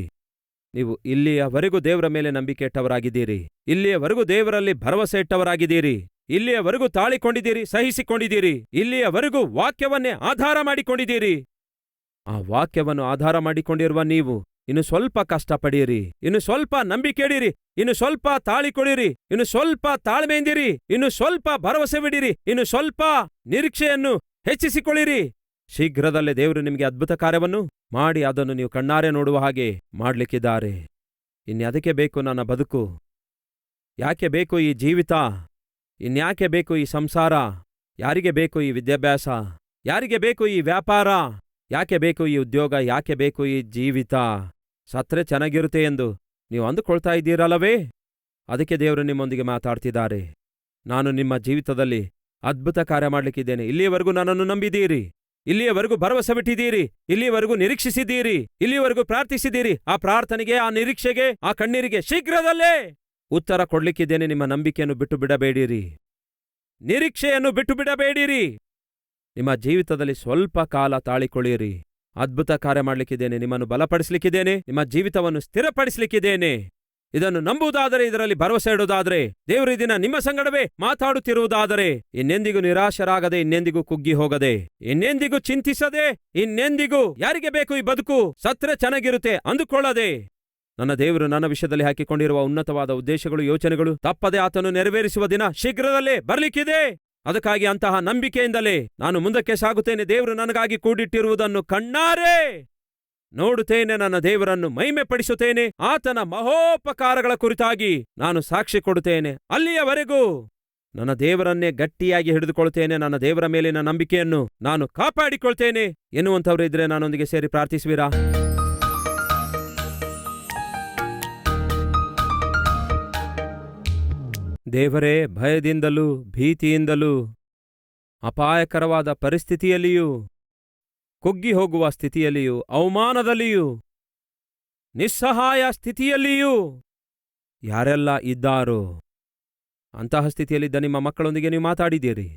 ನೀವು ಇಲ್ಲಿಯವರೆಗೂ ದೇವರ ಮೇಲೆ ನಂಬಿಕೆ ಇಟ್ಟವರಾಗಿದ್ದೀರಿ, ಇಲ್ಲಿಯವರೆಗೂ ದೇವರಲ್ಲಿ ಭರವಸೆ ಇಟ್ಟವರಾಗಿದ್ದೀರಿ, ಇಲ್ಲಿಯವರೆಗೂ ತಾಳಿಕೊಂಡಿದ್ದೀರಿ, ಸಹಿಸಿಕೊಂಡಿದ್ದೀರಿ, ಇಲ್ಲಿಯವರೆಗೂ ವಾಕ್ಯವನ್ನೇ ಆಧಾರ ಮಾಡಿಕೊಂಡಿದ್ದೀರಿ. ಆ ವಾಕ್ಯವನ್ನು ಆಧಾರ ಮಾಡಿಕೊಂಡಿರುವ ನೀವು ಇನ್ನು ಸ್ವಲ್ಪ ಕಷ್ಟಪಡಿಯಿರಿ, ಇನ್ನು ಸ್ವಲ್ಪ ನಂಬಿಕೆ ಇಡಿರಿ, ಇನ್ನು ಸ್ವಲ್ಪ ತಾಳಿಕೊಡಿರಿ, ಇನ್ನು ಸ್ವಲ್ಪ ತಾಳ್ಮೆಯಿಂದಿರಿ, ಇನ್ನು ಸ್ವಲ್ಪ ಭರವಸೆವಿಡಿರಿ, ಇನ್ನು ಸ್ವಲ್ಪ ನಿರೀಕ್ಷೆಯನ್ನು ಹೆಚ್ಚಿಸಿಕೊಳ್ಳಿರಿ. ಶೀಘ್ರದಲ್ಲೇ ದೇವರು ನಿಮಗೆ ಅದ್ಭುತ ಕಾರ್ಯವನ್ನು ಮಾಡಿ ಅದನ್ನು ನೀವು ಕಣ್ಣಾರೆ ನೋಡುವ ಹಾಗೆ ಮಾಡ್ಲಿಕ್ಕಿದ್ದಾರೆ. ಇನ್ಯಾದಕ್ಕೆ ಬೇಕು ನನ್ನ ಬದುಕು? ಯಾಕೆ ಬೇಕು ಈ ಜೀವಿತ? ಇನ್ಯಾಕೆ ಬೇಕು ಈ ಸಂಸಾರ? ಯಾರಿಗೆ ಬೇಕು ಈ ವಿದ್ಯಾಭ್ಯಾಸ? ಯಾರಿಗೆ ಬೇಕು ಈ ವ್ಯಾಪಾರ? ಯಾಕೆ ಬೇಕು ಈ ಉದ್ಯೋಗ? ಯಾಕೆ ಬೇಕು ಈ ಜೀವಿತ? ಸತ್ರೆ ಚೆನ್ನಾಗಿರುತ್ತೆ ಎಂದು ನೀವು ಅಂದುಕೊಳ್ತಾ ಇದ್ದೀರಲ್ಲವೇ? ಅದಕ್ಕೆ ದೇವರು ನಿಮ್ಮೊಂದಿಗೆ ಮಾತಾಡ್ತಿದ್ದಾರೆ. ನಾನು ನಿಮ್ಮ ಜೀವಿತದಲ್ಲಿ ಅದ್ಭುತ ಕಾರ್ಯ ಮಾಡ್ಲಿಕ್ಕಿದ್ದೇನೆ. ಇಲ್ಲಿಯವರೆಗೂ ನನ್ನನ್ನು ನಂಬಿದ್ದೀರಿ, ಇಲ್ಲಿಯವರೆಗೂ ಭರವಸೆ ಬಿಟ್ಟಿದ್ದೀರಿ, ಇಲ್ಲಿಯವರೆಗೂ ನಿರೀಕ್ಷಿಸಿದ್ದೀರಿ, ಇಲ್ಲಿಯವರೆಗೂ ಪ್ರಾರ್ಥಿಸಿದ್ದೀರಿ. ಆ ಪ್ರಾರ್ಥನೆಗೆ, ಆ ನಿರೀಕ್ಷೆಗೆ, ಆ ಕಣ್ಣೀರಿಗೆ ಶೀಘ್ರದಲ್ಲೇ ಉತ್ತರ ಕೊಡ್ಲಿಕ್ಕಿದ್ದೇನೆ. ನಿಮ್ಮ ನಂಬಿಕೆಯನ್ನು ಬಿಟ್ಟು ಬಿಡಬೇಡಿರಿ, ನಿರೀಕ್ಷೆಯನ್ನು ಬಿಟ್ಟು ಬಿಡಬೇಡಿರಿ. ನಿಮ್ಮ ಜೀವಿತದಲ್ಲಿ ಸ್ವಲ್ಪ ಕಾಲ ತಾಳಿಕೊಳ್ಳಿರಿ. ಅದ್ಭುತ ಕಾರ್ಯ ಮಾಡ್ಲಿಕ್ಕಿದ್ದೇನೆ, ನಿಮ್ಮನ್ನು ಬಲಪಡಿಸಲಿಕ್ಕಿದ್ದೇನೆ, ನಿಮ್ಮ ಜೀವಿತವನ್ನು ಸ್ಥಿರಪಡಿಸಲಿಕ್ಕಿದ್ದೇನೆ. ಇದನ್ನು ನಂಬುವುದಾದರೆ, ಇದರಲ್ಲಿ ಭರವಸೆ ಇಡುವುದಾದರೆ, ದೇವರು ಈ ದಿನ ನಿಮ್ಮ ಸಂಗಡವೇ ಮಾತಾಡುತ್ತಿರುವುದಾದರೆ, ಇನ್ನೆಂದಿಗೂ ನಿರಾಶರಾಗದೆ, ಇನ್ನೆಂದಿಗೂ ಕುಗ್ಗಿ ಹೋಗದೆ, ಇನ್ನೆಂದಿಗೂ ಚಿಂತಿಸದೆ, ಇನ್ನೆಂದಿಗೂ ಯಾರಿಗೆ ಬೇಕು ಈ ಬದುಕು, ಸತ್ರೆ ಚೆನ್ನಾಗಿರುತ್ತೆ ಅಂದುಕೊಳ್ಳದೆ, ನನ್ನ ದೇವರು ನನ್ನ ವಿಷಯದಲ್ಲಿ ಹಾಕಿಕೊಂಡಿರುವ ಉನ್ನತವಾದ ಉದ್ದೇಶಗಳು, ಯೋಚನೆಗಳು ತಪ್ಪದೆ ಆತನು ನೆರವೇರಿಸುವ ದಿನ ಶೀಘ್ರದಲ್ಲೇ ಬರ್ಲಿಕ್ಕಿದೆ. ಅದಕ್ಕಾಗಿ ಅಂತಹ ನಂಬಿಕೆಯಿಂದಲೇ ನಾನು ಮುಂದಕ್ಕೆ ಸಾಗುತ್ತೇನೆ. ದೇವರು ನನಗಾಗಿ ಕೂಡಿಟ್ಟಿರುವುದನ್ನು ಕಣ್ಣಾರೆ ನೋಡುತ್ತೇನೆ. ನನ್ನ ದೇವರನ್ನು ಮಹಿಮೆ ಪಡಿಸುತ್ತೇನೆ. ಆತನ ಮಹೋಪಕಾರಗಳ ಕುರಿತಾಗಿ ನಾನು ಸಾಕ್ಷಿ ಕೊಡುತ್ತೇನೆ. ಅಲ್ಲಿಯವರೆಗೂ ನನ್ನ ದೇವರನ್ನೇ ಗಟ್ಟಿಯಾಗಿ ಹಿಡಿದುಕೊಳ್ತೇನೆ. ನನ್ನ ದೇವರ ಮೇಲಿನ ನಂಬಿಕೆಯನ್ನು ನಾನು ಕಾಪಾಡಿಕೊಳ್ತೇನೆ ಎನ್ನುವಂಥವ್ರು ಇದ್ರೆ ನಾನೊಂದಿಗೆ ಸೇರಿ ಪ್ರಾರ್ಥಿಸುವಿರಾ? ದೇವರೇ, ಭಯದಿಂದಲೂ ಭೀತಿಯಿಂದಲೂ ಅಪಾಯಕರವಾದ ಪರಿಸ್ಥಿತಿಯಲ್ಲಿಯೂ, ಕುಗ್ಗಿ ಹೋಗುವ ಸ್ಥಿತಿಯಲ್ಲಿಯೂ, ಅವಮಾನದಲ್ಲಿಯೂ, ನಿಸ್ಸಹಾಯ ಸ್ಥಿತಿಯಲ್ಲಿಯೂ ಯಾರೆಲ್ಲ ಇದ್ದಾರೋ ಅಂತಹ ಸ್ಥಿತಿಯಲ್ಲಿದ್ದ ನಿಮ್ಮ ಮಕ್ಕಳೊಂದಿಗೆ ನೀವು ಮಾತಾಡಿದ್ದೀರಿ.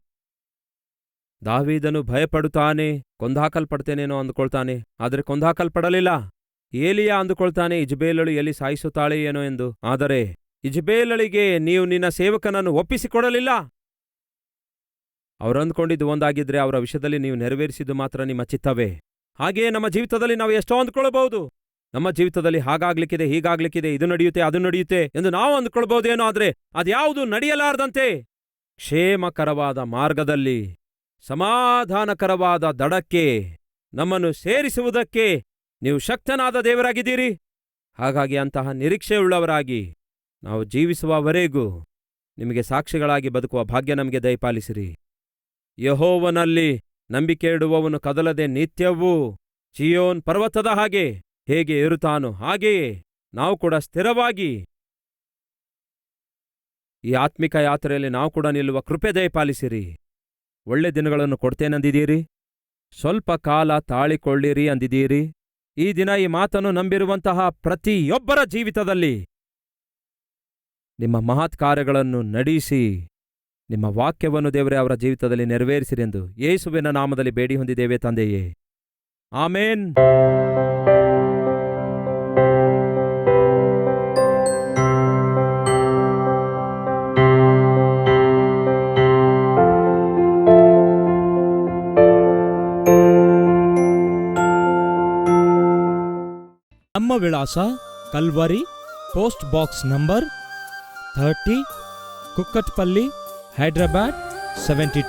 ದಾವೀದನು ಭಯಪಡುತ್ತಾನೆ, ಕೊಂದಾಕಲ್ಪಡ್ತೇನೇನೋ ಅಂದುಕೊಳ್ತಾನೆ, ಆದರೆ ಕೊಂದಾಕಲ್ಪಡಲಿಲ್ಲ. ಏಲಿಯ ಅಂದುಕೊಳ್ತಾನೆ, ಇಜಬೇಲಳು ಎಲ್ಲಿ ಸಾಯಿಸುತ್ತಾಳೆ ಏನೋ ಎಂದು. ಆದರೆ ಇಜಬೇಲಳಿಗೆ ನೀವು ನಿನ್ನ ಸೇವಕನನ್ನು ಒಪ್ಪಿಸಿಕೊಡಲಿಲ್ಲ. ಅವರಂದ್ಕೊಂಡಿದ್ದು ಒಂದಾಗಿದ್ರೆ ಅವರ ವಿಷಯದಲ್ಲಿ ನೀವು ನೆರವೇರಿಸಿದ್ದು ಮಾತ್ರ ನಿಮ್ಮ ಚಿತ್ತವೇ. ಹಾಗೆಯೇ ನಮ್ಮ ಜೀವಿತದಲ್ಲಿ ನಾವು ಎಷ್ಟೋ ಅಂದ್ಕೊಳ್ಬಹುದು. ನಮ್ಮ ಜೀವಿತದಲ್ಲಿ ಹಾಗಾಗ್ಲಿಕ್ಕಿದೆ, ಹೀಗಾಗ್ಲಿಕ್ಕಿದೆ, ಇದು ನಡೆಯುತ್ತೆ, ಅದು ನಡೆಯುತ್ತೆ ಎಂದು ನಾವು ಅಂದ್ಕೊಳ್ಬಹುದೇನೋ. ಆದ್ರೆ ಅದ್ಯಾವುದು ನಡೆಯಲಾರದಂತೆ ಕ್ಷೇಮಕರವಾದ ಮಾರ್ಗದಲ್ಲಿ, ಸಮಾಧಾನಕರವಾದ ದಡಕ್ಕೆ ನಮ್ಮನ್ನು ಸೇರಿಸುವುದಕ್ಕೆ ನೀವು ಶಕ್ತನಾದ ದೇವರಾಗಿದ್ದೀರಿ. ಹಾಗಾಗಿ ಅಂತಹ ನಿರೀಕ್ಷೆಯುಳ್ಳವರಾಗಿ ನಾವು ಜೀವಿಸುವವರೆಗೂ ನಿಮಗೆ ಸಾಕ್ಷಿಗಳಾಗಿ ಬದುಕುವ ಭಾಗ್ಯ ನಮಗೆ ದಯಪಾಲಿಸಿರಿ. ಯೆಹೋವನಲ್ಲಿ ನಂಬಿಕೆ ಇಡುವವನು ಕದಲದೆ ನಿತ್ಯವೂ ಚೀಯೋನ್ ಪರ್ವತದ ಹಾಗೆ ಹೇಗೆ ಇರುತ್ತಾನೋ ಹಾಗೆಯೇ ನಾವು ಕೂಡ ಸ್ಥಿರವಾಗಿ ಈ ಆತ್ಮಿಕ ಯಾತ್ರೆಯಲ್ಲಿ ನಾವು ಕೂಡ ನಿಲ್ಲುವ ಕೃಪೆ ದಯಪಾಲಿಸಿರಿ. ಒಳ್ಳೆ ದಿನಗಳನ್ನು ಕೊಡ್ತೇನೆಂದಿದ್ದೀರಿ, ಸ್ವಲ್ಪ ಕಾಲ ತಾಳಿಕೊಳ್ಳಿರಿ ಅಂದಿದ್ದೀರಿ. ಈ ದಿನ ಈ ಮಾತನ್ನು ನಂಬಿರುವಂತಹ ಪ್ರತಿಯೊಬ್ಬರ ಜೀವಿತದಲ್ಲಿ ನಿಮ್ಮ ಮಹತ್ ಕಾರ್ಯಗಳನ್ನು ನಡೆಸಿ ನಿಮ್ಮ ವಾಕ್ಯವನ್ನು ದೇವರೇ ಅವರ ಜೀವಿತದಲ್ಲಿ ನೆರವೇರಿಸಿರೆಂದು ಯೇಸುವಿನ ನಾಮದಲ್ಲಿ ಬೇಡಿ ಹೊಂದಿದ್ದೇವೆ ತಂದೆಯೇ, ಆಮೇನ್.
ನಮ್ಮ ವಿಳಾಸ Calvary, post box number 30, Kukatpally, Hyderabad 72.